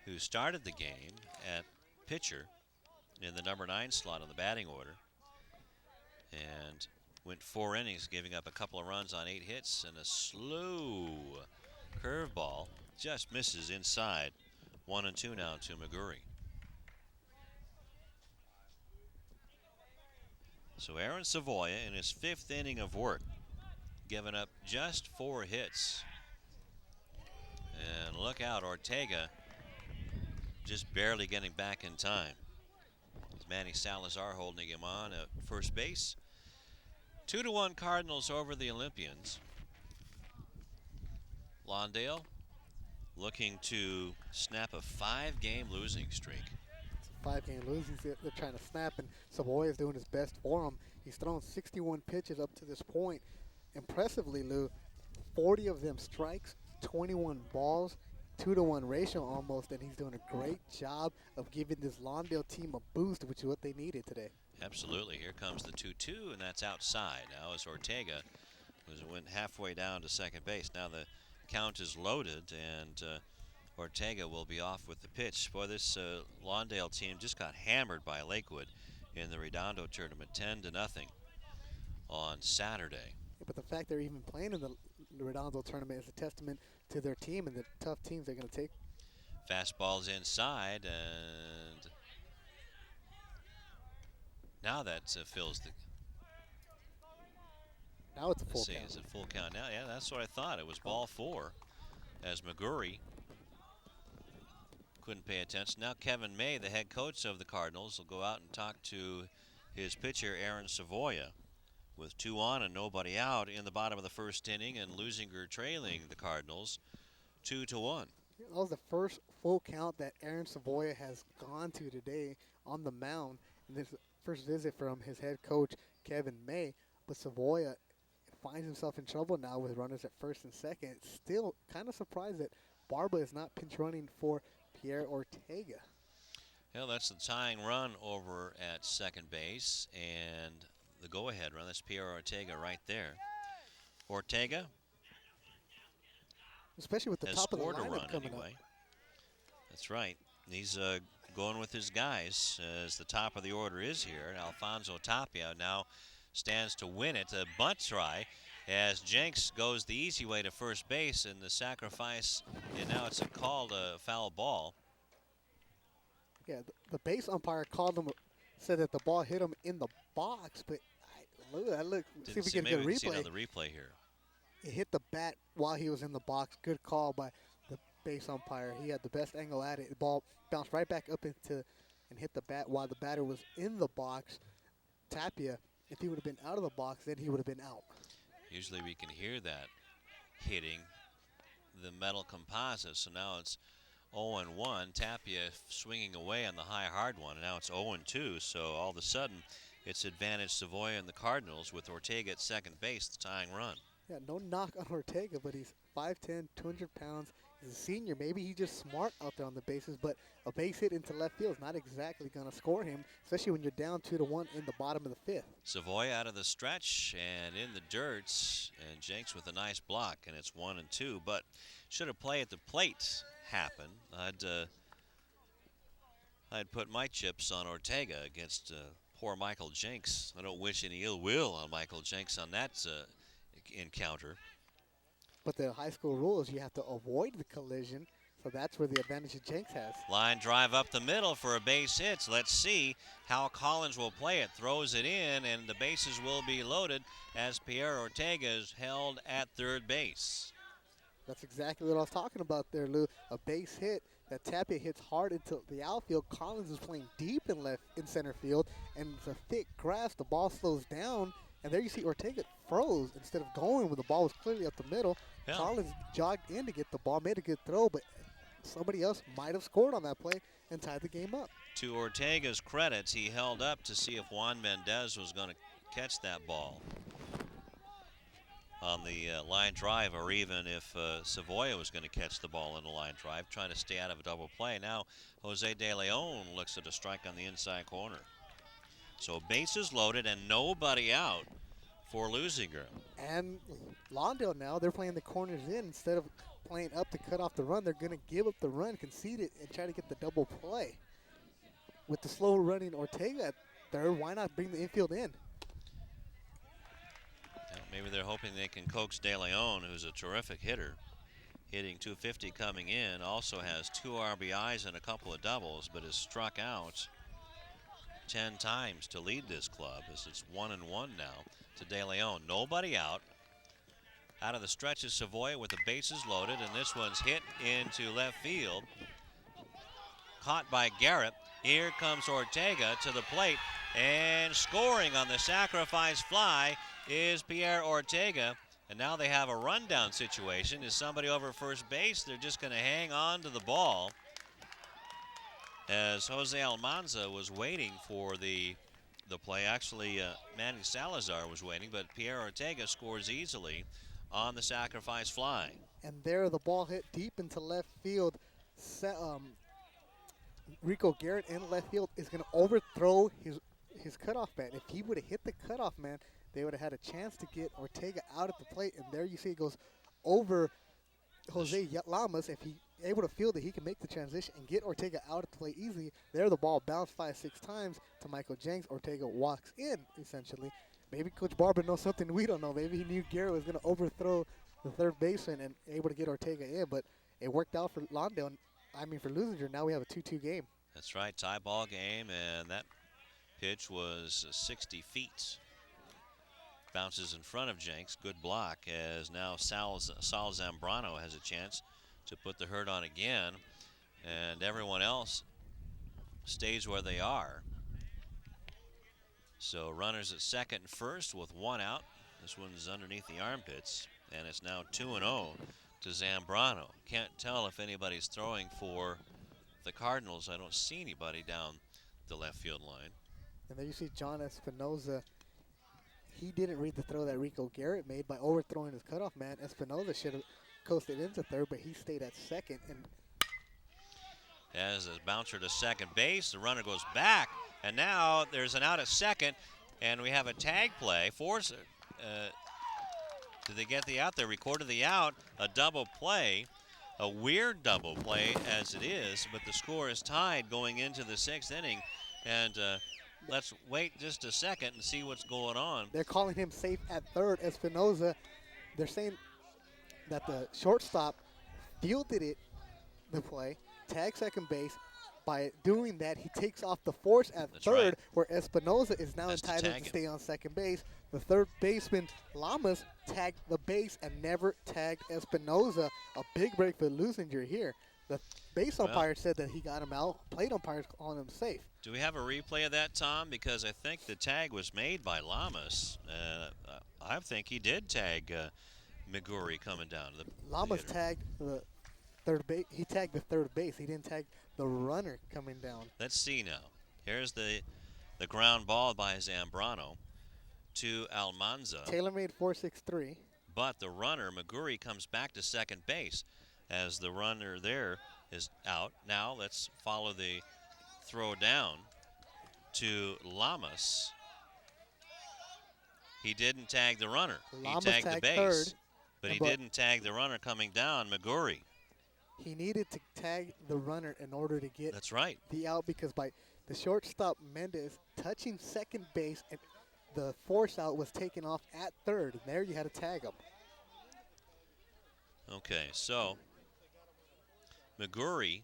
who started the game at pitcher in the number 9 slot on the batting order and went 4 innings, giving up a couple of runs on 8 hits, and a slow curveball just misses inside. 1-2 now to McGurry. So Aaron Savoya in his 5th inning of work, giving up just 4 hits. And look out, Ortega just barely getting back in time. It's Manny Salazar holding him on at first base. 2-1 Cardinals over the Olympians. Lawndale looking to snap a 5-game losing streak. It's a 5-game losing streak they're trying to snap, and Savoy is doing his best for him. He's thrown 61 pitches up to this point. Impressively, Lou, 40 of them strikes, 21 balls, 2-to-1 ratio almost, and he's doing a great job of giving this Lawndale team a boost, which is what they needed today. Absolutely. Here comes the 2-2, and that's outside. Now as Ortega went halfway down to second base. Now the count is loaded, and Ortega will be off with the pitch. Boy, this Lawndale team just got hammered by Lakewood in the Redondo tournament, 10-0 on Saturday. Yeah, but the fact they're even playing in the Redondo tournament is a testament to their team and the tough teams they're going to take. Fastball's inside, and now that fills the... Now it's a full count. Is it full count now? Yeah, that's what I thought. It was ball 4 as McGurry couldn't pay attention. Now Kevin May, the head coach of the Cardinals, will go out and talk to his pitcher, Aaron Savoya, with 2 on and nobody out in the bottom of the first inning, and Leuzinger trailing the Cardinals 2-1. That was the first full count that Aaron Savoya has gone to today on the mound. And this first visit from his head coach, Kevin May. But Savoya finds himself in trouble now with runners at first and second. Still kind of surprised that Barba is not pinch running for Pierre Ortega. Well, that's the tying run over at second base, and the go-ahead run. That's Pierre Ortega right there. Ortega, especially with the top of the lineup coming anyway. up. That's right. He's going with his guys as the top of the order is here. Alfonso Tapia now stands to win it. A bunt try as Jenks goes the easy way to first base, and the sacrifice, and now it's called a foul ball. Yeah, the base umpire called him, said that the ball hit him in the box, but look, see if we can get a replay. See another replay here. It hit the bat while he was in the box. Good call by the base umpire. He had the best angle at it. The ball bounced right back up into and hit the bat while the batter was in the box. Tapia, if he would have been out of the box, then he would have been out. Usually we can hear that hitting the metal composite. So now it's 0-1. Tapia swinging away on the high hard one. And now it's 0-2. So all of a sudden it's advantage Savoya and the Cardinals with Ortega at second base, the tying run. Yeah, no knock on Ortega, but he's 5'10", 200 pounds. He's a senior. Maybe he's just smart out there on the bases, but a base hit into left field is not exactly going to score him, especially when you're down 2-1 in the bottom of the 5th. Savoy out of the stretch and in the dirt, and Jenks with a nice block, and it's 1-2. But should a play at the plate happen, I'd put my chips on Ortega against poor Michael Jenks. I don't wish any ill will on Michael Jenks on that encounter. But the high school rule is you have to avoid the collision. So that's where the advantage that Jenks has. Line drive up the middle for a base hit. Let's see how Collins will play it. Throws it in, and the bases will be loaded as Pierre Ortega is held at third base. That's exactly what I was talking about there, Lou. A base hit. That Tapia hits hard into the outfield. Collins is playing deep in center field, and it's a thick grass. The ball slows down, and there you see Ortega froze instead of going when the ball was clearly up the middle. Yeah. Collins jogged in to get the ball, made a good throw, but somebody else might have scored on that play and tied the game up. To Ortega's credits, he held up to see if Juan Mendez was going to catch that ball on the line drive, or even if Savoia was going to catch the ball in the line drive, trying to stay out of a double play. Now, Jose De Leon looks at a strike on the inside corner. So bases loaded and nobody out for Leuzinger. And Lawndale now, they're playing the corners in instead of playing up to cut off the run. They're going to give up the run, concede it, and try to get the double play. With the slow running Ortega at third, why not bring the infield in? Maybe they're hoping they can coax De Leon, who's a terrific hitter, hitting .250 coming in, also has 2 RBIs and a couple of doubles, but has struck out 10 times to lead this club, as it's 1-1 now to De Leon. Nobody out. Out of the stretch is Savoia with the bases loaded, and this one's hit into left field. Caught by Garrett. Here comes Ortega to the plate, and scoring on the sacrifice fly is Pierre Ortega. And now they have a rundown situation. Is somebody over first base? They're just going to hang on to the ball, as Jose Almanza was waiting for the play. Actually, Manny Salazar was waiting, but Pierre Ortega scores easily on the sacrifice fly. And there the ball hit deep into left field. Rico Garrett in left field is going to overthrow his cutoff man. If he would have hit the cutoff man, they would have had a chance to get Ortega out at the plate. And there you see it goes over Jose Lamas. If he able to field it, he can make the transition and get Ortega out at the plate easily. There the ball bounced 5-6 times to Michael Jenks. Ortega walks in, essentially. Maybe Coach Barber knows something we don't know. Maybe he knew Garrett was going to overthrow the third baseman and able to get Ortega in. But it worked out for Lawndale. For Leuzinger, now we have a 2-2 game. That's right, tie ball game, and that pitch was 60 feet. Bounces in front of Jenks. Good block, as now Sal Zambrano has a chance to put the hurt on again, and everyone else stays where they are. So runners at second and first with 1 out. This one's underneath the armpits, and it's now 2-0 to Zambrano. Can't tell if anybody's throwing for the Cardinals. I don't see anybody down the left field line. And there you see John Espinoza. He didn't read the throw that Rico Garrett made by overthrowing his cutoff man. Espinoza should have coasted into third, but he stayed at second. And as a bouncer to second base, the runner goes back, and now there's an out at second, and we have a tag play. Did they get the out? They recorded the out, a double play, a weird double play as it is, but the score is tied going into the 6th inning. And let's wait just a second and see what's going on. They're calling him safe at third. Espinoza, they're saying that the shortstop fielded the play, tagged second base. By doing that, he takes off the force at third, right, where Espinoza is now entitled to stay on second base. The third baseman, Lamas, tagged the base and never tagged Espinoza. A big break for Leuzinger here. The base umpire said that he got him out. Plate umpires calling him safe. Do we have a replay of that, Tom? Because I think the tag was made by Lamas. I think he did tag Miguri coming down to the Lamas theater. tagged the third base. He tagged the third base. He didn't tag the runner coming down. Let's see now. Here's the ground ball by Zambrano to Almanza. Taylor-made 4-6-3. But the runner, Miguri, comes back to second base as the runner there is out. Now let's follow the throw down to Lamas. He didn't tag the runner. Lamas he tagged the base, third, but he didn't tag the runner coming down, Miguri. He needed to tag the runner in order to get That's right. the out, because by the shortstop Mendez touching second base, and the force out was taken off at third, and there you had to tag him. Okay, so McGurry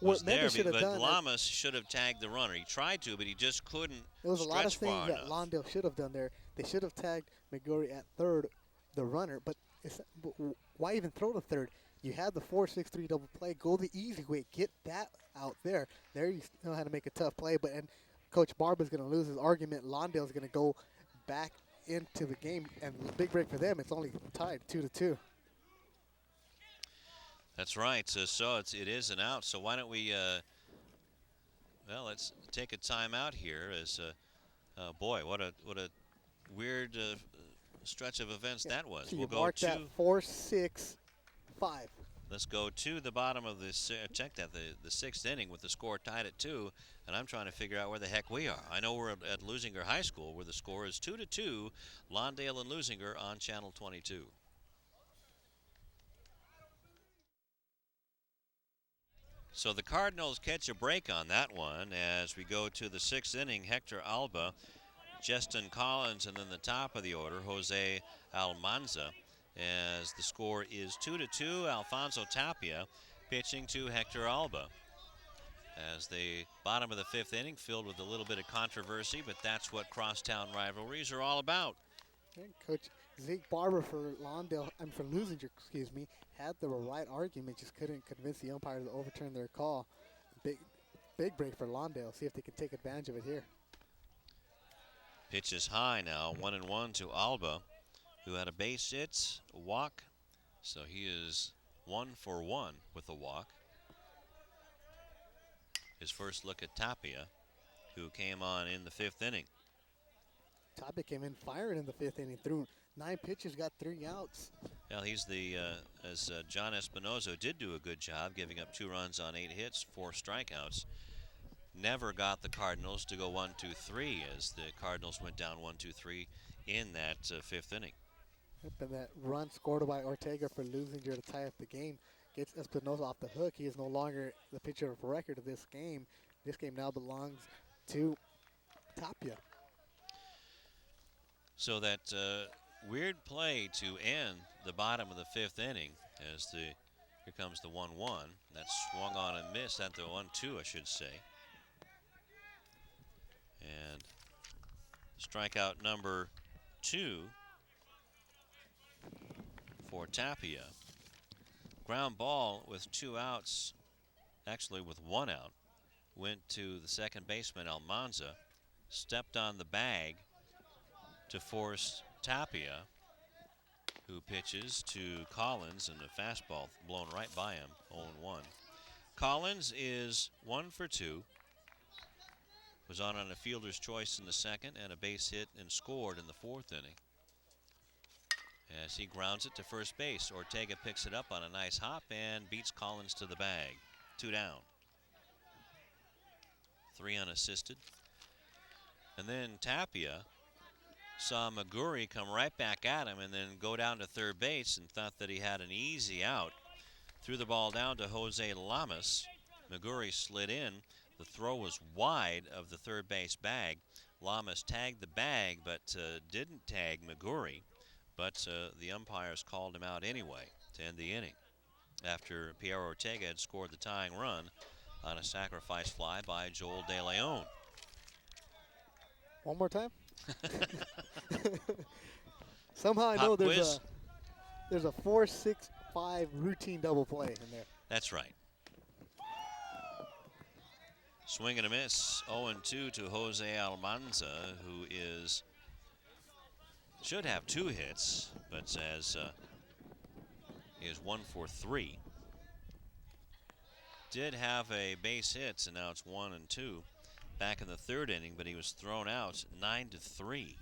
What was there, Memphis should have but done, Lamas should have tagged the runner. He tried to, but he just couldn't there was a lot of stretch things far that enough. Lawndale should have done there. They should have tagged McGurry at third, the runner, but why even throw to third? You had the 4-6-3 double play. Go the easy way. Get that out there. There you know how to make a tough play. But and Coach Barba's going to lose his argument. Lawndale's going to go back into the game, and the big break for them. It's only tied 2-2. That's right. So it is an out. So why don't we? Well, let's take a timeout here. As boy, what a weird stretch of events that was. So We'll you go mark to that 4-6-5. Let's go to the bottom of this. Check that the sixth inning with the score tied at 2, and I'm trying to figure out where the heck we are. I know we're at Leuzinger High School, where the score is 2-2. Lawndale and Leuzinger on Channel 22. So the Cardinals catch a break on that one as we go to the sixth inning. Hector Alba, Justin Collins, and then the top of the order, Jose Almanza, as the score is 2-2. Alfonso Tapia pitching to Hector Alba. As the bottom of the fifth inning filled with a little bit of controversy, but that's what crosstown rivalries are all about. And Coach Zeke Barber for Lawndale, for Leuzinger, excuse me, had the right argument, just couldn't convince the umpire to overturn their call. Big break for Lawndale. See if they can take advantage of it here. Pitch is high now, 1-1 to Alba, who had a base hit, a walk, so he is 1 for 1 with a walk. His first look at Tapia, who came on in the fifth inning. Tapia came in firing in the fifth inning, threw 9 pitches, got 3 outs. Well, he's as John Espinozo did do a good job, giving up 2 runs on 8 hits, 4 strikeouts. Never got the Cardinals to go 1-2-3 as the Cardinals went down 1-2-3 in that fifth inning. And that run scored by Ortega for Leuzinger to tie up the game gets Espinosa off the hook. He is no longer the pitcher of record of this game. This game now belongs to Tapia. So that weird play to end the bottom of the fifth inning as here comes the 1-1. That swung on and missed at the 1-2, I should say. And strikeout number 2 for Tapia. Ground ball with 2 outs, actually with 1 out, went to the second baseman Almanza, stepped on the bag to force Tapia, who pitches to Collins, and a fastball blown right by him, 0-1. Collins is 1 for 2. Was on a fielder's choice in the second and a base hit and scored in the fourth inning. As he grounds it to first base, Ortega picks it up on a nice hop and beats Collins to the bag. 2 down. 3 unassisted. And then Tapia saw McGurry come right back at him and then go down to third base and thought that he had an easy out. Threw the ball down to Jose Lamas. McGurry slid in. The throw was wide of the third base bag. Lamas tagged the bag but didn't tag McGurry. But the umpires called him out anyway to end the inning after Pierre Ortega had scored the tying run on a sacrifice fly by Joel De Leon. One more time? Somehow I Pop know quiz. there's a 4-6-5 routine double play in there. That's right. Swing and a miss, 0-2 to Jose Almanza, who should have 2 hits, but he is 1 for 3. Did have a base hit, and now it's 1-2. Back in the third inning, but he was thrown out 9-3.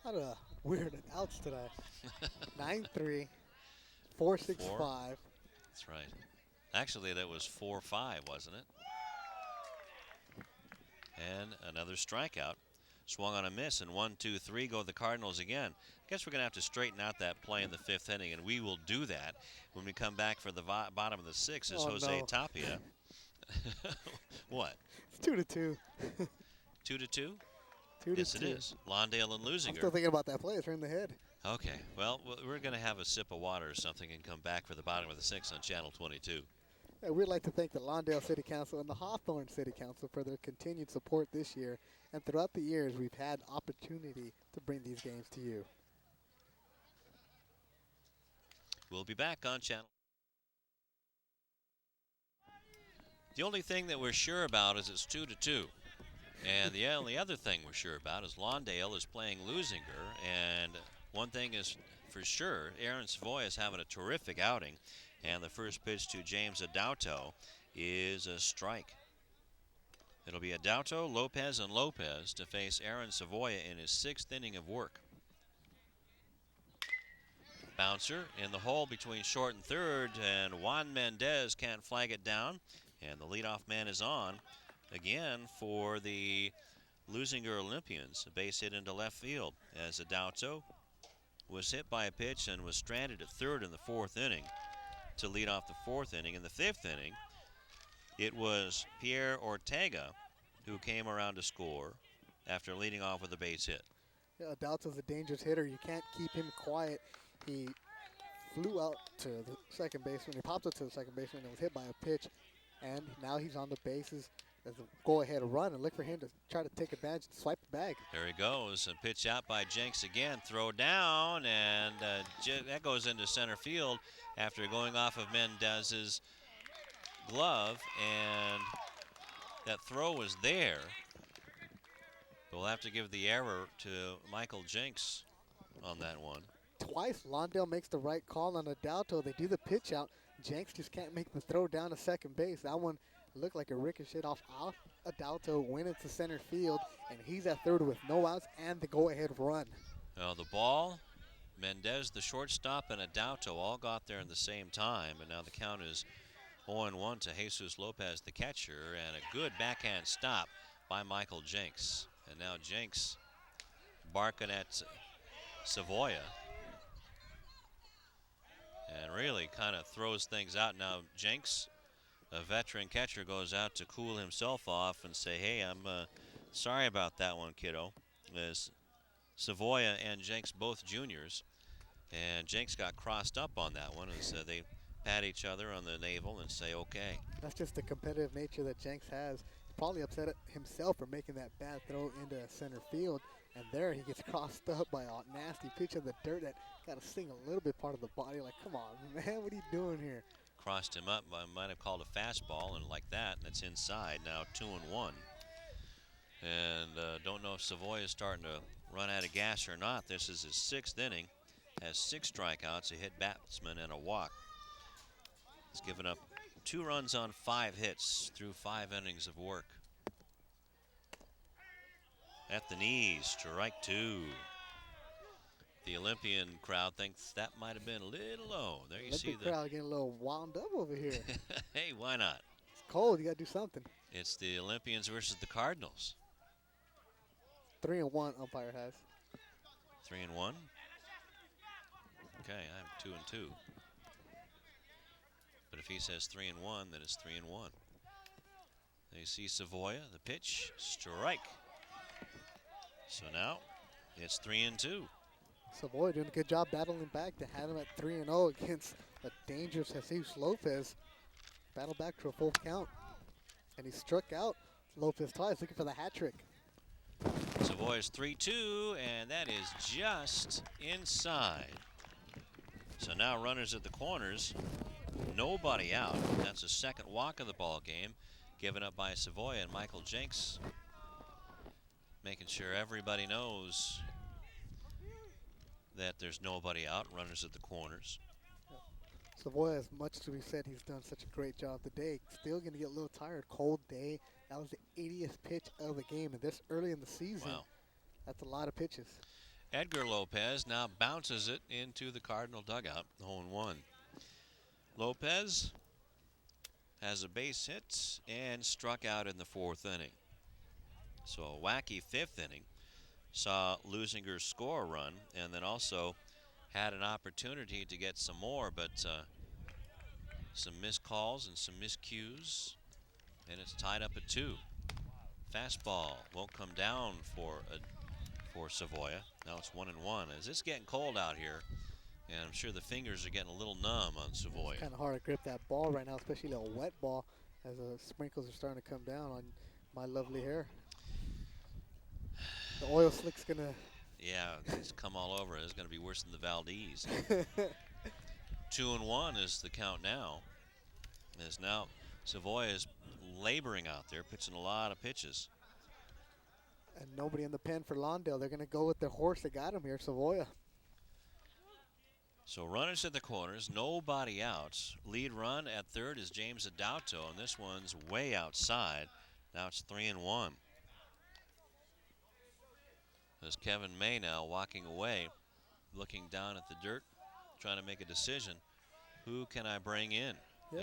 A lot of weird outs today. 9-3, 4-6-5. That's right. Actually, that was 4-5, wasn't it? And another strikeout. Swung on a miss, and 1-2-3 go the Cardinals again. I guess we're going to have to straighten out that play in the fifth inning, and we will do that when we come back for the bottom of the sixth as Jose Tapia. What? It's 2-2. 2-2? 2-2. Yes, it is. Lawndale and Leuzinger. I'm still thinking about that play. It's right in the head. Okay, well, we're going to have a sip of water or something and come back for the bottom of the sixth on Channel 22. We'd like to thank the Lawndale City Council and the Hawthorne City Council for their continued support this year. And throughout the years, we've had opportunity to bring these games to you. We'll be back on Channel. The only thing that we're sure about is it's 2-2. And the only other thing we're sure about is Lawndale is playing Leuzinger. And one thing is for sure, Aaron Savoy is having a terrific outing. And the first pitch to James Adauto is a strike. It'll be Adauto, Lopez, and Lopez to face Aaron Savoya in his sixth inning of work. Bouncer in the hole between short and third, and Juan Mendez can't flag it down. And the leadoff man is on again for the Leuzinger Olympians. A base hit into left field as Adauto was hit by a pitch and was stranded at third in the fourth inning to lead off the fourth inning. In the fifth inning, it was Pierre Ortega who came around to score after leading off with a base hit. Yeah, Adauto's a dangerous hitter. You can't keep him quiet. He flew out to the second baseman. He popped up to the second baseman and was hit by a pitch. And now he's on the bases. There's a go-ahead run and look for him to try to take advantage and swipe the bag. There he goes. A pitch out by Jenks again. Throw down, and that goes into center field after going off of Mendez's glove, and that throw was there. We'll have to give the error to Michael Jenks on that one. Twice, Lawndale makes the right call on Adauto. They do the pitch out. Jenks just can't make the throw down to second base. That one looked like a ricochet off Adauto, went into center field, and he's at third with no outs and the go-ahead run. Well, the ball, Mendez, the shortstop, and Adauto all got there in the same time, and now the count is 0-1 to Jesus Lopez, the catcher, and a good backhand stop by Michael Jenks. And now Jenks barking at Savoya and really kind of throws things out. Now Jenks, a veteran catcher, goes out to cool himself off and say, hey, I'm sorry about that one, kiddo. As Savoya and Jenks both juniors, and Jenks got crossed up on that one as they pat each other on the navel and say, okay. That's just the competitive nature that Jenks has. He's probably upset at himself for making that bad throw into center field. And there he gets crossed up by a nasty pitch in the dirt that got to sting a little bit part of the body. Like, come on, man, what are you doing here? Crossed him up. I might have called a fastball, and like that, and it's inside. Now 2-1. And don't know if Savoy is starting to run out of gas or not. This is his sixth inning. Has 6 strikeouts, a hit batsman, and a walk. He's given up 2 runs on 5 hits through 5 innings of work. At the knees, strike 2. The Olympian crowd thinks that might have been a little low. There you see the crowd getting a little wound up over here. Hey, why not? It's cold. You got to do something. It's the Olympians versus the Cardinals. 3-1 umpire has. 3-1. Okay, I'm 2-2. But if he says 3-1, then it's 3-1. You see Savoya, the pitch, strike. So now it's 3-2. Savoy doing a good job battling back to have him at 3-0 against a dangerous Jesus Lopez. Battle back to a full count. And he struck out Lopez twice, looking for the hat trick. Savoy's 3-2, and that is just inside. So now runners at the corners, nobody out. That's a second walk of the ball game, given up by Savoy, and Michael Jenks making sure everybody knows that there's nobody out, runners at the corners. Savoy, as much as we said he's done such a great job today, still going to get a little tired. Cold day. That was the 80th pitch of the game, and this early in the season, wow, that's a lot of pitches. Edgar Lopez now bounces it into the Cardinal dugout, 0-1. Lopez has a base hit and struck out in the fourth inning. So a wacky fifth inning. Saw Leuzinger score a run and then also had an opportunity to get some more, but some missed calls and some miscues, and it's tied up at 2. Fastball won't come down for Savoya. Now it's 1-1. As it's getting cold out here, and I'm sure the fingers are getting a little numb on Savoy. It's kind of hard to grip that ball right now, especially a wet ball, as the sprinkles are starting to come down on my lovely hair. The oil slick's gonna. Yeah, it's come all over. It's going to be worse than the Valdez. 2-1 is the count now. As now Savoy is laboring out there, pitching a lot of pitches. And nobody in the pen for Lawndale. They're gonna go with their horse that got him here, Savoya. So runners at the corners, nobody out. Lead run at third is James Adauto, and this one's way outside. Now it's 3-1. There's Kevin May now walking away, looking down at the dirt, trying to make a decision. Who can I bring in? Yeah,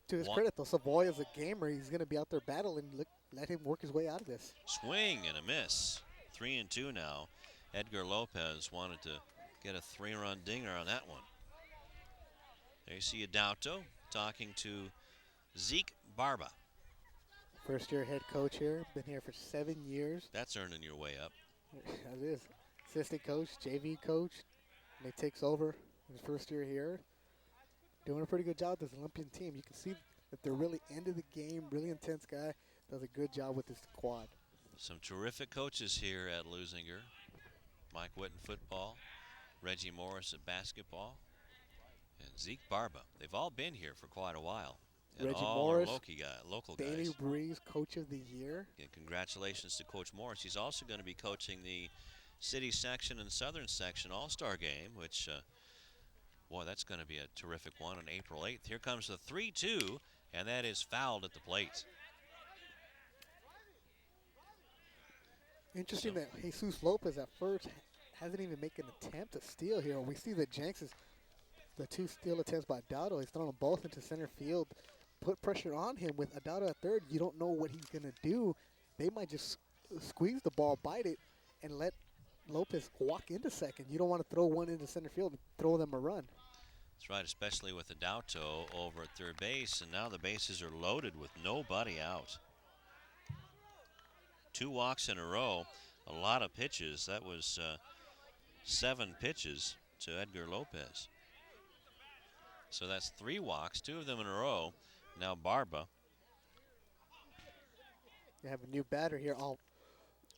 to his credit, though, Savoya's a gamer. He's going to be out there battling. Let him work his way out of this. Swing and a miss. 3-2 now. Edgar Lopez wanted to get a 3-run dinger on that one. There you see Adauto talking to Zeke Barba. First-year head coach here. Been here for 7 years. That's earning your way up. That is. Assistant coach, JV coach. And he takes over his first year here. Doing a pretty good job with this Olympian team. You can see that they're really into the game. Really intense guy. Does a good job with this quad. Some terrific coaches here at Leuzinger. Mike Witten football, Reggie Morris at basketball, and Zeke Barba. They've all been here for quite a while. And Reggie all Morris, are local guys. Danny Breeze, Coach of the Year. And congratulations to Coach Morris. He's also going to be coaching the City Section and Southern Section All-Star Game, which, boy, that's going to be a terrific one on April 8th. Here comes the 3-2, and that is fouled at the plate. Interesting that Jesus Lopez at first hasn't even made an attempt to steal here. We see that Jenks is the 2 steal attempts by Adauto. He's thrown them both into center field. Put pressure on him with Adauto at third. You don't know what he's going to do. They might just squeeze the ball, bite it, and let Lopez walk into second. You don't want to throw one into center field and throw them a run. That's right, especially with Adauto over at third base, and now the bases are loaded with nobody out. 2 walks in a row, a lot of pitches. That was 7 pitches to Edgar Lopez. So that's 3 walks, 2 of them in a row. Now Barba. You have a new batter here,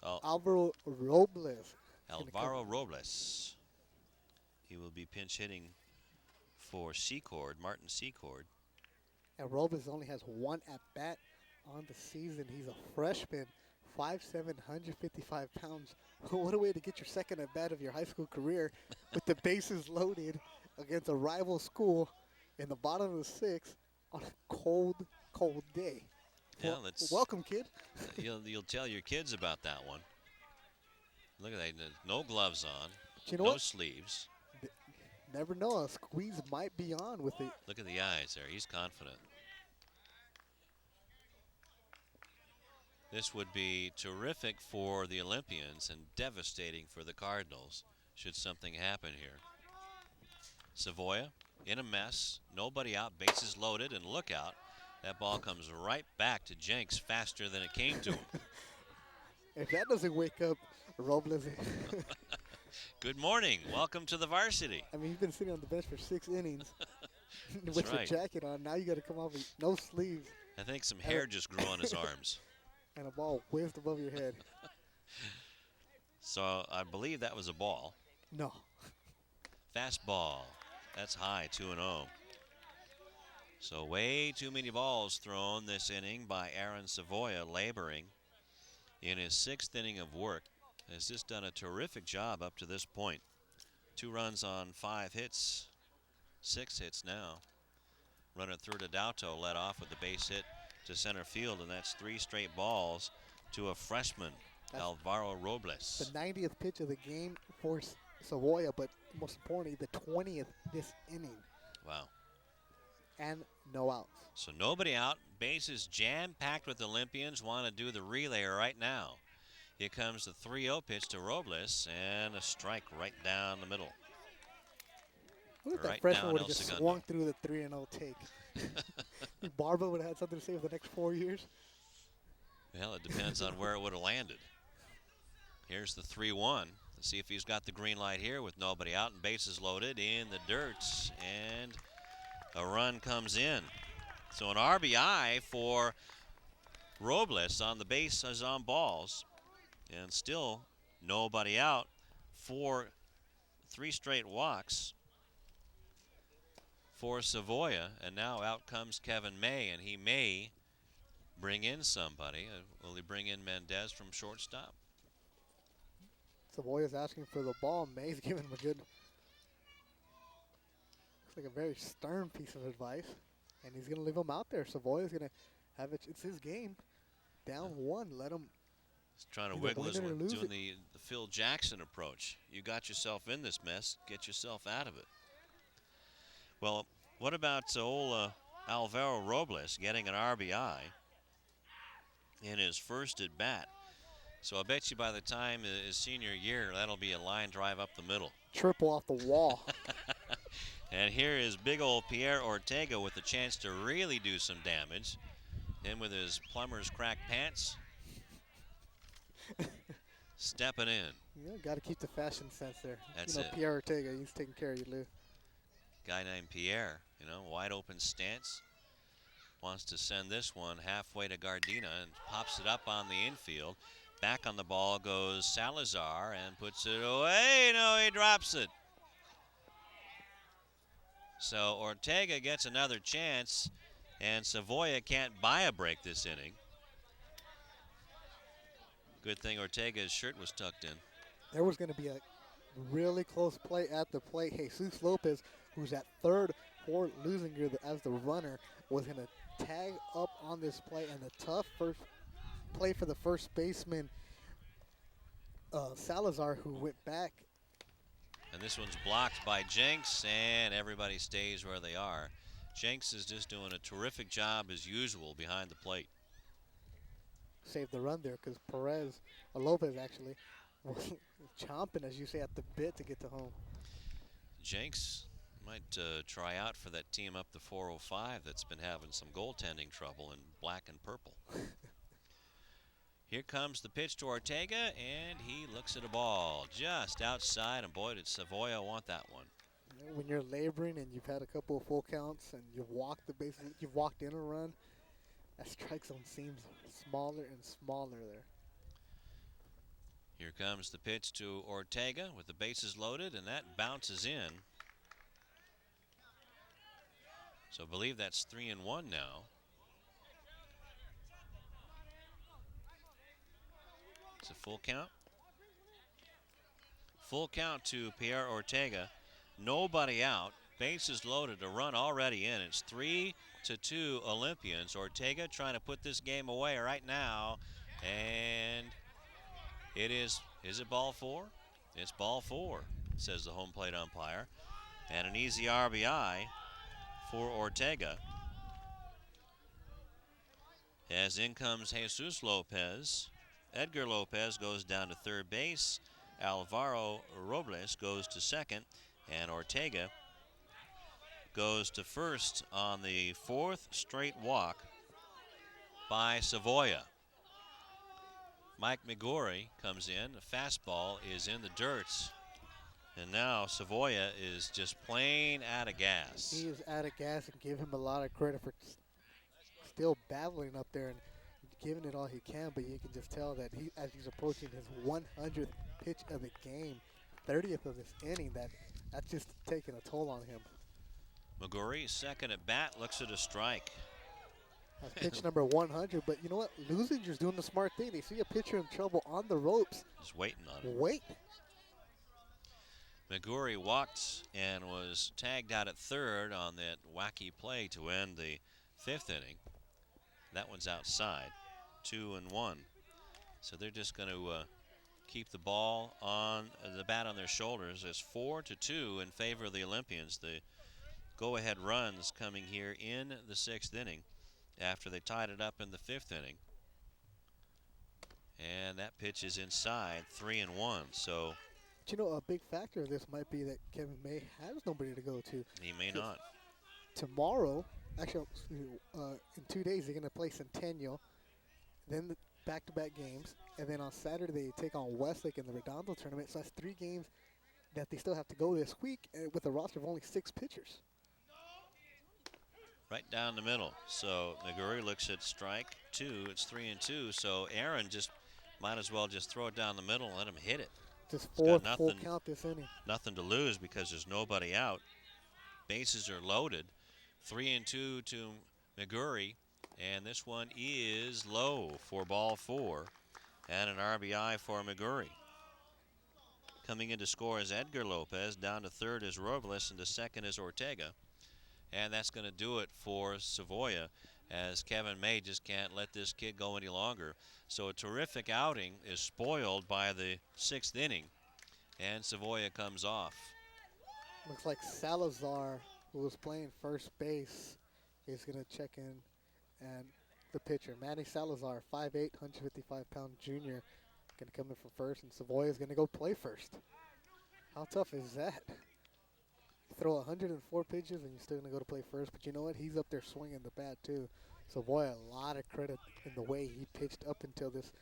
Alvaro Robles. Alvaro Robles. He will be pinch hitting for Secord, Martin Secord. And Robles only has 1 at-bat on the season. He's a freshman. 5'7", 155 pounds. What a way to get your second at-bat of your high school career with the bases loaded against a rival school in the bottom of the 6th on a cold, cold day. Yeah, welcome, kid. You'll tell your kids about that one. Look at that. No gloves on. You know no what? sleeves. Never know. A squeeze might be on with it. Look at the eyes there. He's confident. This would be terrific for the Olympians and devastating for the Cardinals should something happen here. Savoya in a mess, nobody out, bases loaded, and look out. That ball comes right back to Jenks faster than it came to him. If that doesn't wake up Robles. Good morning. Welcome to the varsity. I mean, he's been sitting on the bench for 6 innings with right. your jacket on. Now you got to come off with no sleeves. I think some hair just grew on his arms. And a ball whizzed above your head. So I believe that was a ball. No. Fastball. That's high, 2-0. So way too many balls thrown this inning by Aaron Savoya, laboring in his 6th inning of work. Has just done a terrific job up to this point. 2 runs on 5 hits, 6 hits now. Runner third Adauto led off with the base hit to center field, and that's 3 straight balls to a freshman, Alvaro Robles. The 90th pitch of the game for Savoya, but most importantly, the 20th this inning. Wow. And no outs. So nobody out, bases jam-packed with Olympians, want to do the relay right now. Here comes the 3-0 pitch to Robles, and a strike right down the middle. What if Right that freshman down would have El just Segundo. swung through the 3-0 take? Barba would have had something to say for the next 4 years. Well, it depends on where it would have landed. Here's the 3-1. Let's see if he's got the green light here with nobody out and bases loaded in the dirt. And a run comes in. So an RBI for Robles on the bases on balls. And still nobody out for 3 straight walks for Savoia. And now out comes Kevin May, and he may bring in somebody. Will he bring in Mendez from shortstop? Savoya's asking for the ball. May's giving him a good, looks like a very stern piece of advice. And he's going to leave him out there. Savoya's going to have it. It's his game. Down one. Let him. He's trying to either wiggle win his it or way, lose doing it. the Phil Jackson approach. You got yourself in this mess, get yourself out of it. Well, what about old Alvaro Robles getting an RBI in his first at bat? So I bet you by the time his senior year, that'll be a line drive up the middle. Triple off the wall. And here is big old Pierre Ortega with the chance to really do some damage. Him with his plumber's crack pants. Stepping in. Yeah, got to keep the fashion sense there. That's it. Pierre Ortega, he's taking care of you, Lou. Guy named Pierre, wide open stance. Wants to send this one halfway to Gardena and pops it up on the infield. Back on the ball goes Salazar and puts it away. No, he drops it. So Ortega gets another chance, and Savoia can't buy a break this inning. Good thing Ortega's shirt was tucked in. There was going to be a really close play at the plate. Jesus Lopez, who's at third for Leuzinger as the runner, was going to tag up on this play, and a tough first play for the first baseman, Salazar, who went back. And this one's blocked by Jenks, and everybody stays where they are. Jenks is just doing a terrific job as usual behind the plate. Saved the run there because Lopez actually, was chomping, as you say, at the bit to get to home. Jenks might try out for that team up the 405 that's been having some goaltending trouble in black and purple. Here comes the pitch to Ortega, and he looks at a ball just outside, and boy, did Savoia want that one. When you're laboring and you've had a couple of full counts and you've walked the bases, you've walked in a run, that strike zone seems smaller and smaller there. Here comes the pitch to Ortega with the bases loaded, and that bounces in. So I believe that's 3-1 now. It's a full count. Full count to Pierre Ortega. Nobody out. Bases loaded. A run already in. It's 3-2 Olympians. Ortega trying to put this game away right now. And it is it ball 4? It's ball 4, says the home plate umpire. And an easy RBI for Ortega. As in comes Jesus Lopez. Edgar Lopez goes down to third base. Alvaro Robles goes to second. And Ortega goes to first on the 4th straight walk by Savoia. Mike Migori comes in. The fastball is in the dirt. And now Savoia is just plain out of gas. He is out of gas, and give him a lot of credit for still battling up there and giving it all he can, but you can just tell that as he's approaching his 100th pitch of the game, 30th of this inning, that's just taking a toll on him. Migori, second at bat, looks at a strike. That's pitch number 100, but you know what? Leuzinger's doing the smart thing. They see a pitcher in trouble on the ropes. Just waiting on him. Wait. Migori walked and was tagged out at third on that wacky play to end the 5th inning. That one's outside, 2-1. So they're just going to keep the ball on the bat on their shoulders. It's 4-2 in favor of the Olympians. The go-ahead runs coming here in the 6th inning after they tied it up in the 5th inning. And that pitch is inside, 3-1. So, but you know, a big factor of this might be that Kevin May has nobody to go to. He may not. Tomorrow, actually, in 2 days, they're going to play Centennial. Then back-to-back games, and then on Saturday they take on Westlake in the Redondo tournament. So that's 3 games that they still have to go this week with a roster of only 6 pitchers. Right down the middle. So McGurry looks at strike 2. It's 3-2. So Aaron just might as well just throw it down the middle and let him hit it. Just He's got fourth full count this inning. Nothing to lose because there's nobody out. Bases are loaded. 3-2 to McGurry. And this one is low for ball 4. And an RBI for McGurry. Coming in to score is Edgar Lopez. Down to third is Robles, and to second is Ortega. And that's going to do it for Savoia, as Kevin May just can't let this kid go any longer. So a terrific outing is spoiled by the 6th inning, and Savoia comes off. Looks like Salazar, who was playing first base, is going to check in, and the pitcher, Manny Salazar, 5'8", 155-pound junior, going to come in for first, and Savoia is going to go play first. How tough is that? Throw 104 pitches and you're still going to go to play first. But you know what? He's up there swinging the bat, too. So, boy, a lot of credit in the way he pitched up until this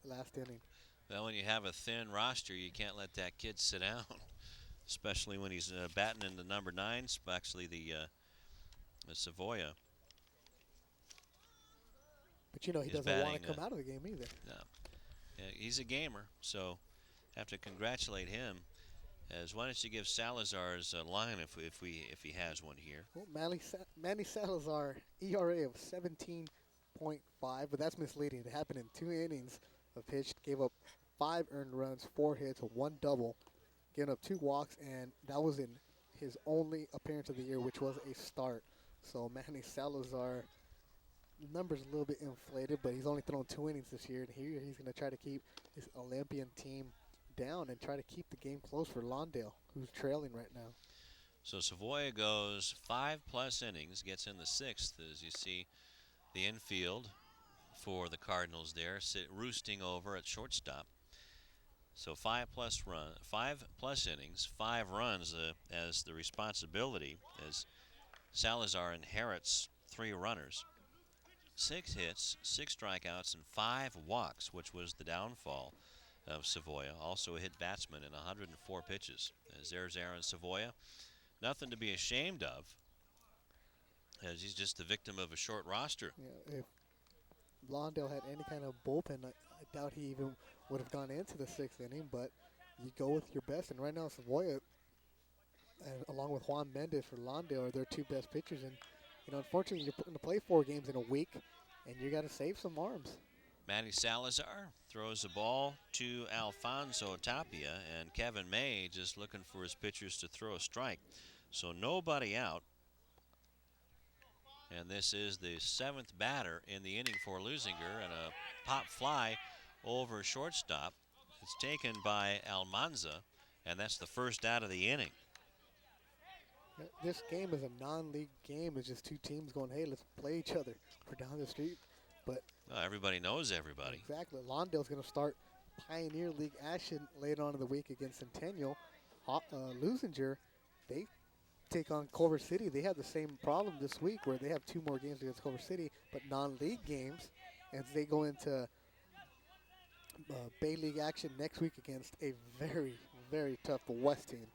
last inning. Well, when you have a thin roster, you can't let that kid sit down, especially when he's batting in the number 9, actually the Savoia. But, you know, he doesn't want to come out of the game either. No. Yeah, he's a gamer, so have to congratulate him. Why don't you give Salazar's line if he has one here? Well, Manny Salazar, ERA of 17.5, but that's misleading. It happened in 2 innings of pitch. Gave up 5 earned runs, 4 hits, 1 double, giving up 2 walks, and that was in his only appearance of the year, which was a start. So Manny Salazar, numbers a little bit inflated, but he's only thrown 2 innings this year, and here he's going to try to keep his Olympian team down and try to keep the game close for Lawndale, who's trailing right now. So Savoia goes 5+ innings, gets in the 6th, as you see the infield for the Cardinals there, roosting over at shortstop. So 5+ innings, 5 runs as the responsibility, as Salazar inherits 3 runners. 6 hits, 6 strikeouts, and 5 walks, which was the downfall of Savoia. Also a hit batsman in 104 pitches. As there's Aaron Savoia. Nothing to be ashamed of, as he's just the victim of a short roster. Yeah, if Lawndale had any kind of bullpen, I doubt he even would have gone into the 6th inning, but you go with your best. And right now, Savoia, and along with Juan Mendez for Lawndale, are their 2 best pitchers. And, you know, unfortunately, you're putting to play 4 games in a week, and you got to save some arms. Manny Salazar throws the ball to Alfonso Tapia, and Kevin May just looking for his pitchers to throw a strike. So nobody out. And this is the 7th batter in the inning for Leuzinger, and a pop fly over shortstop. It's taken by Almanza, and that's the first out of the inning. This game is a non-league game. It's just 2 teams going, hey, let's play each other. We're down the street. But everybody knows everybody. Exactly. Lawndale's going to start Pioneer League action later on in the week against Centennial. Leuzinger, they take on Culver City. They have the same problem this week where they have 2 more games against Culver City, but non-league games, as they go into Bay League action next week against a very, very tough West team.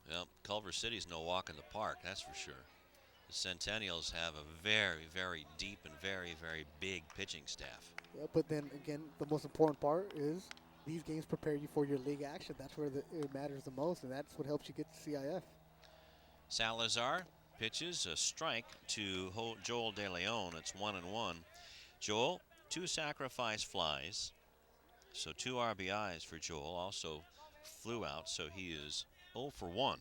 Well, Culver City's no walk in the park, that's for sure. The Centennials have a very, very deep and very, very big pitching staff. Yeah, but then again, the most important part is these games prepare you for your league action. That's where it matters the most, and that's what helps you get to CIF. Salazar pitches a strike to Joel De Leon. It's 1-1. Joel, 2 sacrifice flies, so 2 RBIs for Joel. Also flew out, so he is 0 for 1.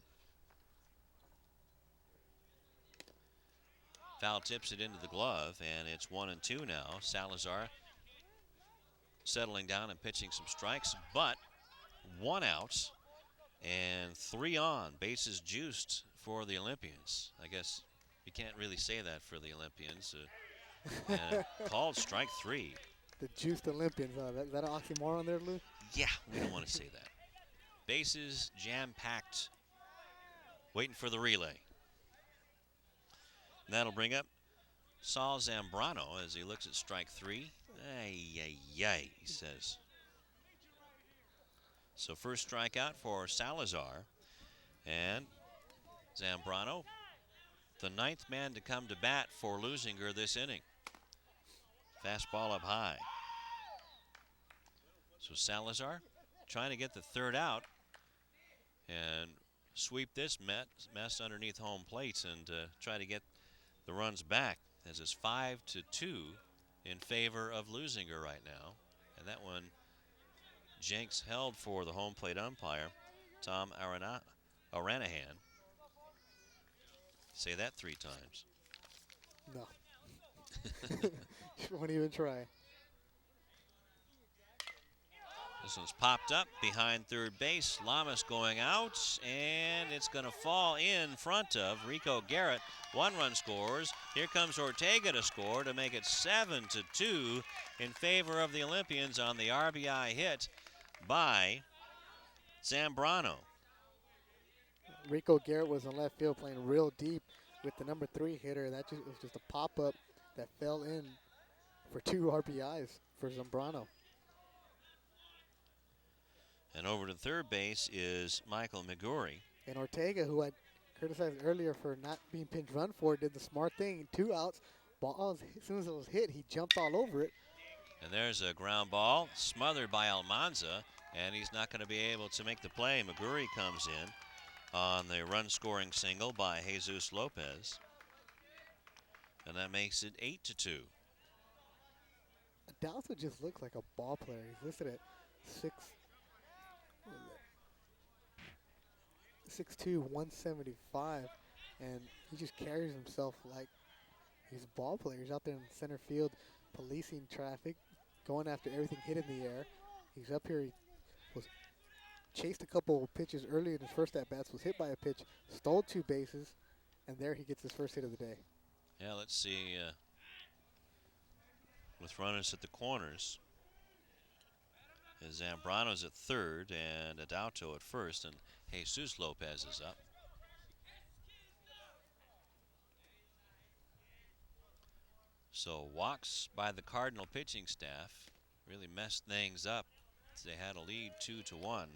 Foul tips it into the glove, and it's 1-2 now. Salazar settling down and pitching some strikes, but 1 out and 3 on. Bases juiced for the Olympians. I guess you can't really say that for the Olympians. Called strike 3. The juiced Olympians. Is that an oxymoron there, Lou? Yeah, we don't want to say that. Bases jam-packed. Waiting for the relay. And that'll bring up Saul Zambrano as he looks at strike 3. Ay, ay, ay, he says. So first strikeout for Salazar. And Zambrano, the 9th man to come to bat for Leuzinger this inning. Fastball up high. So Salazar trying to get the 3rd out and sweep this mess underneath home plate and try to get the runs back, as it's 5-2 in favor of Leuzinger right now. And that one Jenks held for the home plate umpire, Tom Aranahan. Say that 3 times. No. Won't even try. This one's popped up behind third base. Lamas going out, and it's going to fall in front of Rico Garrett. 1 run scores. Here comes Ortega to score to make it 7-2 in favor of the Olympians on the RBI hit by Zambrano. Rico Garrett was in left field playing real deep with the number 3 hitter. That was just a pop-up that fell in for 2 RBIs for Zambrano. And over to third base is Michael Miguri. And Ortega, who I criticized earlier for not being pinch run for, did the smart thing. 2 outs. Ball, as soon as it was hit, he jumped all over it. And there's a ground ball smothered by Almanza, and he's not going to be able to make the play. Miguri comes in on the run-scoring single by Jesus Lopez. And that makes it 8-2. Adalto just looks like a ball player. He's listed at 6'2", 175, and he just carries himself like he's a ball player. He's out there in center field policing traffic, going after everything hit in the air. He's up here. He was chased a couple of pitches early in his first at-bats, was hit by a pitch, stole 2 bases, and there he gets his first hit of the day. Yeah, let's see. With runners at the corners, Zambrano's at third and Adalto at first, and Jesus Lopez is up. So walks by the Cardinal pitching staff really messed things up. They had a lead 2-1.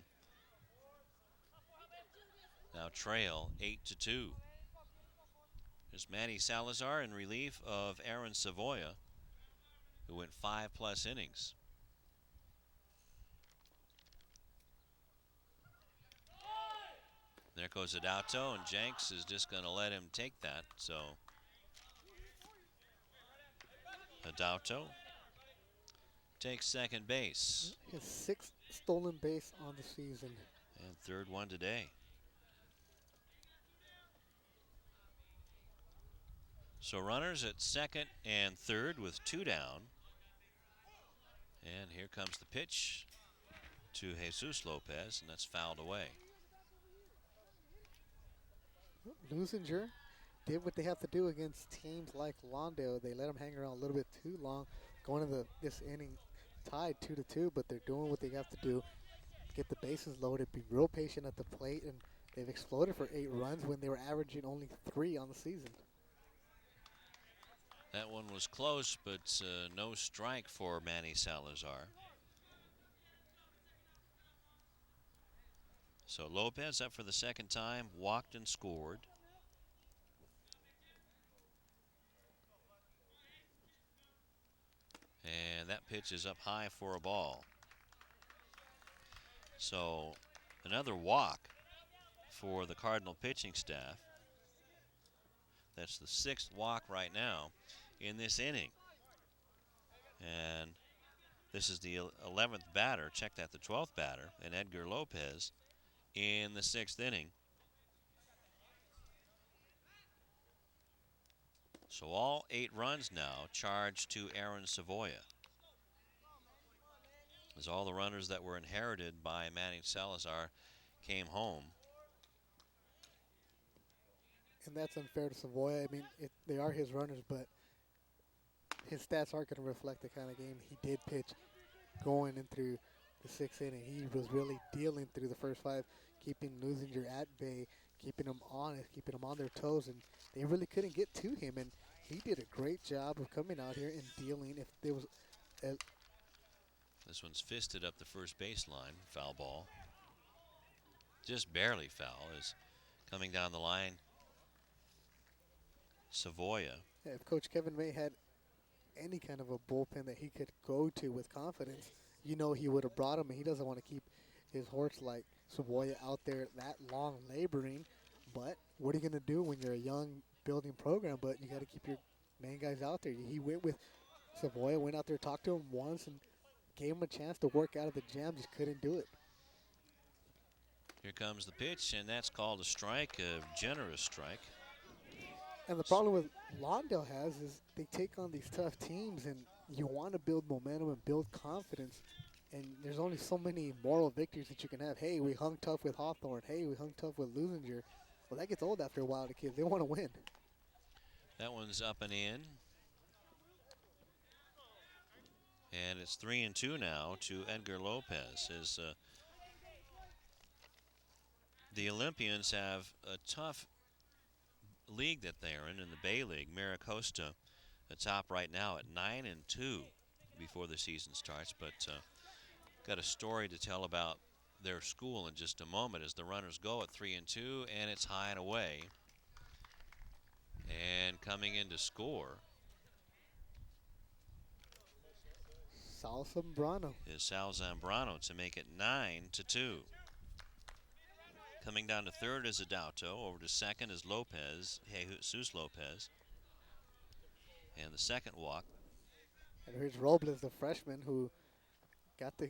Now trail 8-2. There's Manny Salazar in relief of Aaron Savoya, who went 5+ innings. There goes Adalto, and Jenks is just going to let him take that. So Adalto takes second base. His 6th stolen base on the season. And 3rd one today. So runners at second and third with 2 down. And here comes the pitch to Jesus Lopez, and that's fouled away. Leuzinger did what they have to do against teams like Lawndale. They let him hang around a little bit too long, going into this inning tied 2-2, but they're doing what they have to do. Get the bases loaded, be real patient at the plate, and they've exploded for 8 runs when they were averaging only 3 on the season. That one was close, but no strike for Manny Salazar. So Lopez up for the 2nd time, walked and scored. And that pitch is up high for a ball. So another walk for the Cardinal pitching staff. That's the 6th walk right now in this inning. And this is the 11th batter. Check that, the 12th batter, and Edgar Lopez in the 6th inning. So all 8 runs now charged to Aaron Savoya, as all the runners that were inherited by Manny Salazar came home. And that's unfair to Savoya. I mean, they are his runners, but his stats aren't going to reflect the kind of game he did pitch going in through the 6th inning. He was really dealing through the first 5, keeping Leuzinger at bay, keeping them honest, keeping them on their toes, and they really couldn't get to him. And he did a great job of coming out here and dealing. If there was, a, This one's fisted up the first baseline. Foul ball. Just barely foul is coming down the line. Savoya. if Coach Kevin May had any kind of a bullpen that he could go to with confidence, he would have brought him. And he doesn't want to keep his horse like Savoya out there that long laboring. But what are you going to do when you're a young building program? But you got to keep your main guys out there. He went with Savoya, went out there, talked to him once, and gave him a chance to work out of the jam. Just couldn't do it. Here comes the pitch, and that's called a strike, a generous strike. And the problem with Lawndale is they take on these tough teams, and you want to build momentum and build confidence. And there's only so many moral victories that you can have. Hey, we hung tough with Hawthorne. Hey, we hung tough with Leuzinger. Well, that gets old after a while. The kids, they want to win. That one's up and in. And it's 3-2 now to Edgar Lopez. As the Olympians have a tough league that they're in the Bay League. Maricosta atop right now at 9-2 before the season starts. But got a story to tell about their school in just a moment as the runners go at 3-2, and it's high and away. And coming in to score Sal Zambrano is Sal Zambrano to make it 9-2. Coming down to third is Adauto. Over to second is Lopez, Jesus Lopez. And the second walk. And here's Robles, the freshman, who got the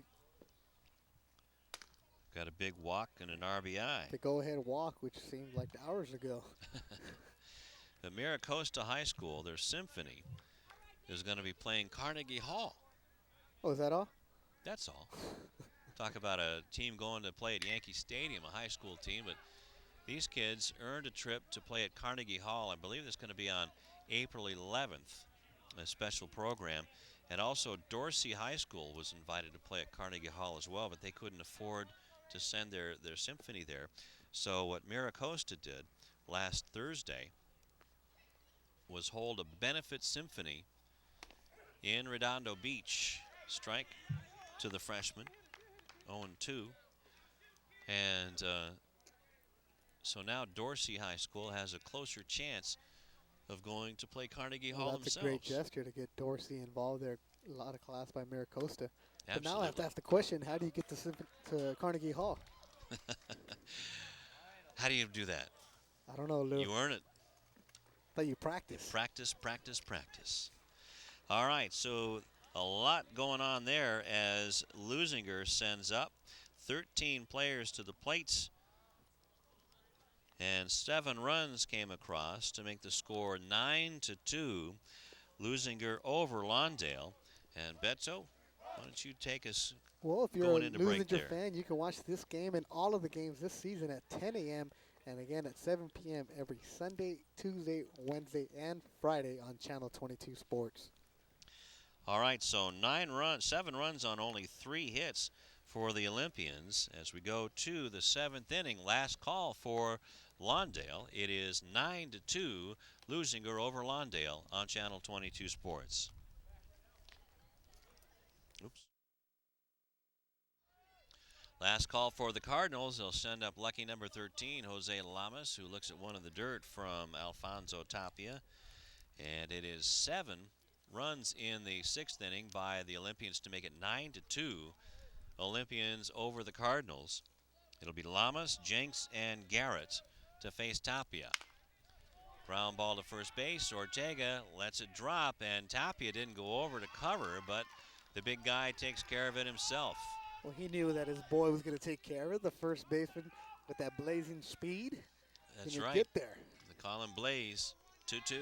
a big walk and an RBI. the go-ahead walk, which seemed like hours ago. The Maricosta High School, their symphony, is going to be playing Carnegie Hall. Oh, is that all? That's all. Talk about a team going to play at Yankee Stadium, a high school team, but these kids earned a trip to play at Carnegie Hall. I believe it's going to be on April 11th, a special program. And also Dorsey High School was invited to play at Carnegie Hall as well, but they couldn't afford to send their symphony there. So what Maricosta did last Thursday was hold a benefit symphony in Redondo Beach. Strike to the freshman, 0-2. And so now Dorsey High School has a closer chance of going to play Carnegie Hall That's themselves. a great gesture to get Dorsey involved there. A lot of class by Maricosta. Absolutely. But now I have to ask the question, how do you get to Carnegie Hall? How do you do that? I don't know, Lou. You earn it. But you practice. Practice, practice, practice. All right, so a lot going on there as Leuzinger sends up 13 players to the plates. And 7 runs came across to make the score 9-2. Leuzinger over Lawndale. And Beto, why don't you take us Well, if you're going a into break Leuzinger there? fan, you can watch this game and all of the games this season at 10 a.m. and again at 7 p.m. every Sunday, Tuesday, Wednesday, and Friday on Channel 22 Sports. All right, so 7 runs on only 3 hits for the Olympians as we go to the 7th inning. Last call for Lawndale. It is 9-2, Leuzinger over Lawndale on Channel 22 Sports. Oops. Last call for the Cardinals. They'll send up lucky number 13, Jose Lamas, who looks at one in the dirt from Alfonso Tapia. And it is 7 runs in the 6th inning by the Olympians to make it 9-2. Olympians over the Cardinals. It'll be Lamas, Jenks, and Garrett to face Tapia. Ground ball to first base. Ortega lets it drop, and Tapia didn't go over to cover, but the big guy takes care of it himself. Well, he knew that his boy was going to take care of it, the first baseman with that blazing speed. That's Can right. Get there. They call him Blaze, 2-2.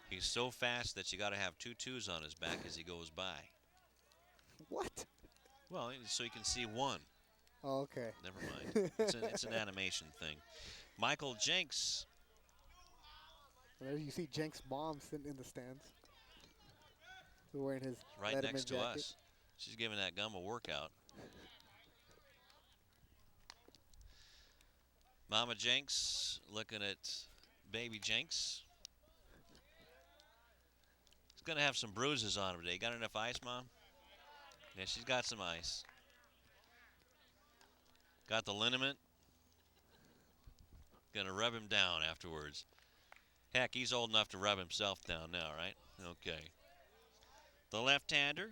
He's so fast that you got to have 2 2s on his back as he goes by. What? Well, so you can see 1. Oh, okay. Never mind. It's an animation thing. Michael Jenks. There you see Jenks' mom sitting in the stands. Wearing his Right Letterman next to jacket. us. She's giving that gum a workout. Mama Jenks looking at baby Jenks. going to have some bruises on him today. Got enough ice, Mom? Yeah, she's got some ice. Got the liniment. Going to rub him down afterwards. Heck, he's old enough to rub himself down now, right? Okay. The left-hander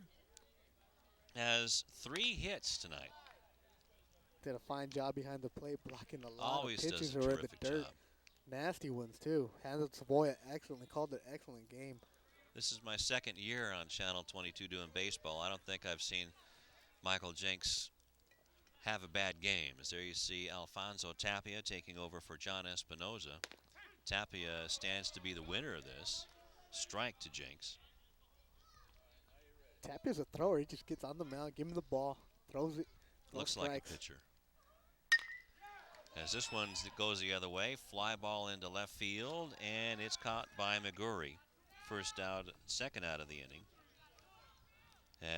has 3 hits tonight. Did a fine job behind the plate, blocking a lot Always of does pitches a that were in the terrific dirt. job. Nasty ones, too. Handled Savoya excellently, called it an excellent game. This is my second year on Channel 22 doing baseball. I don't think I've seen Michael Jenks have a bad game. As there you see Alfonso Tapia taking over for John Espinoza. Tapia stands to be the winner of this. Strike to Jenks. Tapia's a thrower. He just gets on the mound, give him the ball, throws it. Looks strikes. like a pitcher. As this one goes the other way, fly ball into left field, and it's caught by McGurry. First out, second out of the inning.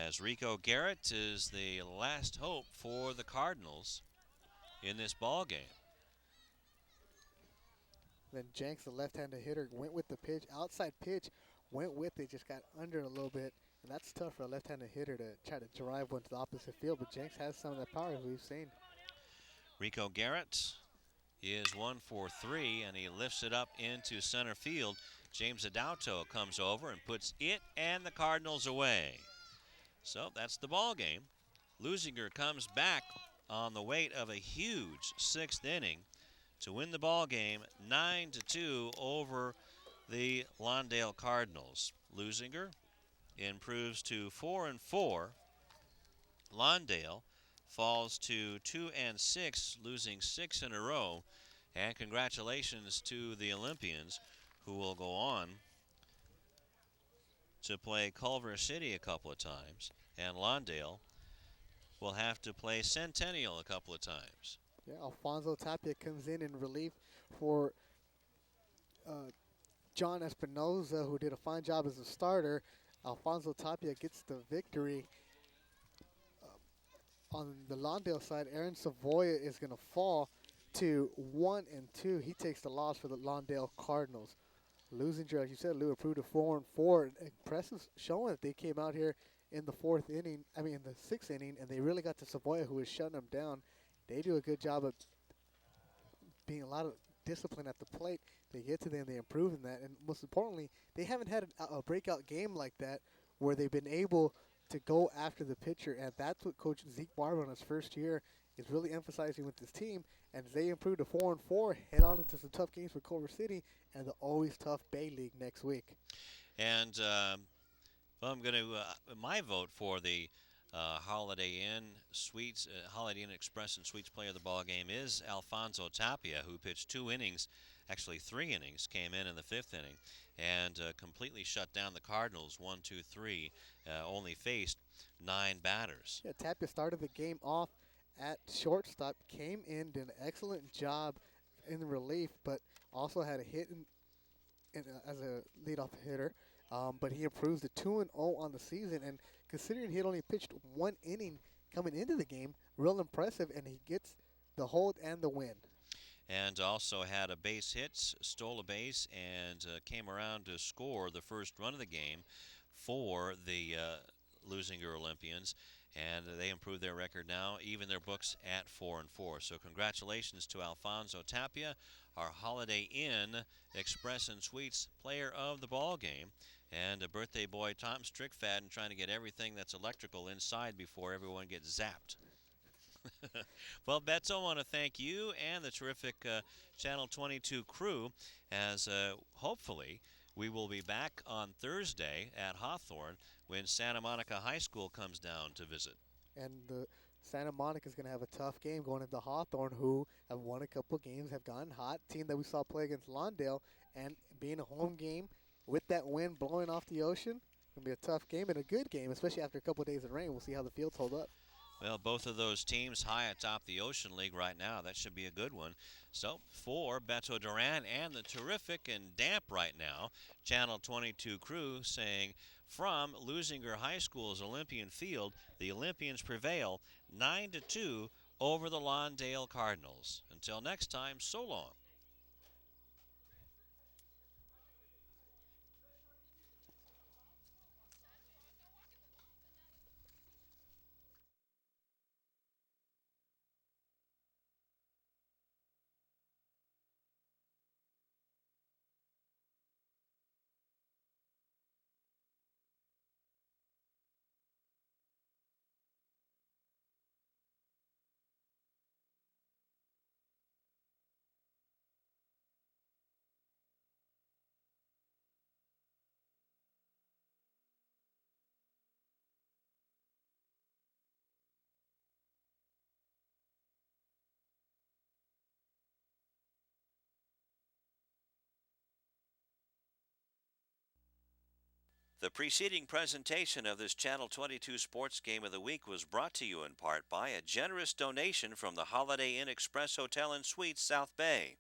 As Rico Garrett is the last hope for the Cardinals in this ball game. Then Jenks, the left-handed hitter, went with the pitch, outside pitch, went with it, just got under a little bit. And that's tough for a left-handed hitter to try to drive one to the opposite field, but Jenks has some of that power, as we've seen. Rico Garrett is 1 for 3, and he lifts it up into center field. James Adauto comes over and puts it and the Cardinals away. So that's the ball game. Leuzinger comes back on the weight of a huge 6th inning to win the ball game 9-2 over the Lawndale Cardinals. Leuzinger improves to 4-4. Lawndale falls to 2-6, losing 6 in a row. And congratulations to the Olympians, who will go on to play Culver City a couple of times. And Lawndale will have to play Centennial a couple of times. Yeah, Alfonso Tapia comes in relief for John Espinoza, who did a fine job as a starter. Alfonso Tapia gets the victory. On the Lawndale side, Aaron Savoya is going to fall to 1-2. He takes the loss for the Lawndale Cardinals. Leuzinger, like you said, Lou improved to 4-4. Impressive showing that they came out here in the 6th inning, and they really got to Savoya, who was shutting them down. They do a good job of being a lot of discipline at the plate. They get to them, they improve in that, and most importantly, they haven't had a breakout game like that where they've been able to go after the pitcher, and that's what Coach Zeke Barber in his first year is really emphasizing with this team. And as they improve to 4-4, head on into some tough games for Culver City and the always tough Bay League next week. And well, I'm going to my vote for the Holiday Inn Suites, Holiday Inn Express and Suites player of the ball game is Alfonso Tapia, who pitched 2 innings, actually 3 innings, came in the 5th inning, and completely shut down the Cardinals. 1, 2, 3, only faced 9 batters. Yeah, Tapia started the game off at shortstop, came in, did an excellent job in relief, but also had a hit as a leadoff hitter. But he improves to 2-0 on the season, and considering he had only pitched 1 inning coming into the game, real impressive, and he gets the hold and the win. And also had a base hit, stole a base, and came around to score the first run of the game for the Leuzinger Olympians. And they improved their record now, even their books at 4-4. So congratulations to Alfonso Tapia, our Holiday Inn Express and Suites player of the ball game. And a birthday boy, Tom Strickfaden, trying to get everything that's electrical inside before everyone gets zapped. Well, Betzo, I want to thank you and the terrific Channel 22 crew, as hopefully we will be back on Thursday at Hawthorne when Santa Monica High School comes down to visit. And Santa Monica is going to have a tough game going into Hawthorne, who have won a couple games, have gotten hot. Team that we saw play against Lawndale, and being a home game with that wind blowing off the ocean, going to be a tough game and a good game, especially after a couple of days of rain. We'll see how the fields hold up. Well, both of those teams high atop the Ocean League right now. That should be a good one. So, for Beto Duran and the terrific and damp right now, Channel 22 crew saying, from Leuzinger High School's Olympian Field, the Olympians prevail 9-2 over the Lawndale Cardinals. Until next time, so long. The preceding presentation of this Channel 22 Sports Game of the Week was brought to you in part by a generous donation from the Holiday Inn Express Hotel and Suites, South Bay.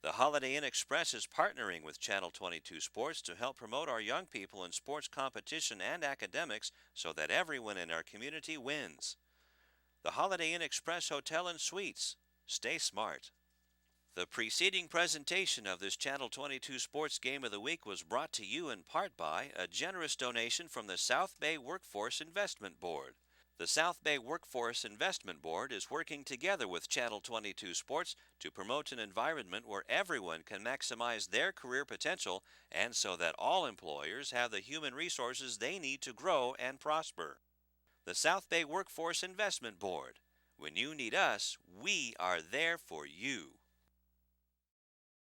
The Holiday Inn Express is partnering with Channel 22 Sports to help promote our young people in sports competition and academics so that everyone in our community wins. The Holiday Inn Express Hotel and Suites. Stay smart. The preceding presentation of this Channel 22 Sports Game of the Week was brought to you in part by a generous donation from the South Bay Workforce Investment Board. The South Bay Workforce Investment Board is working together with Channel 22 Sports to promote an environment where everyone can maximize their career potential and so that all employers have the human resources they need to grow and prosper. The South Bay Workforce Investment Board. When you need us, we are there for you.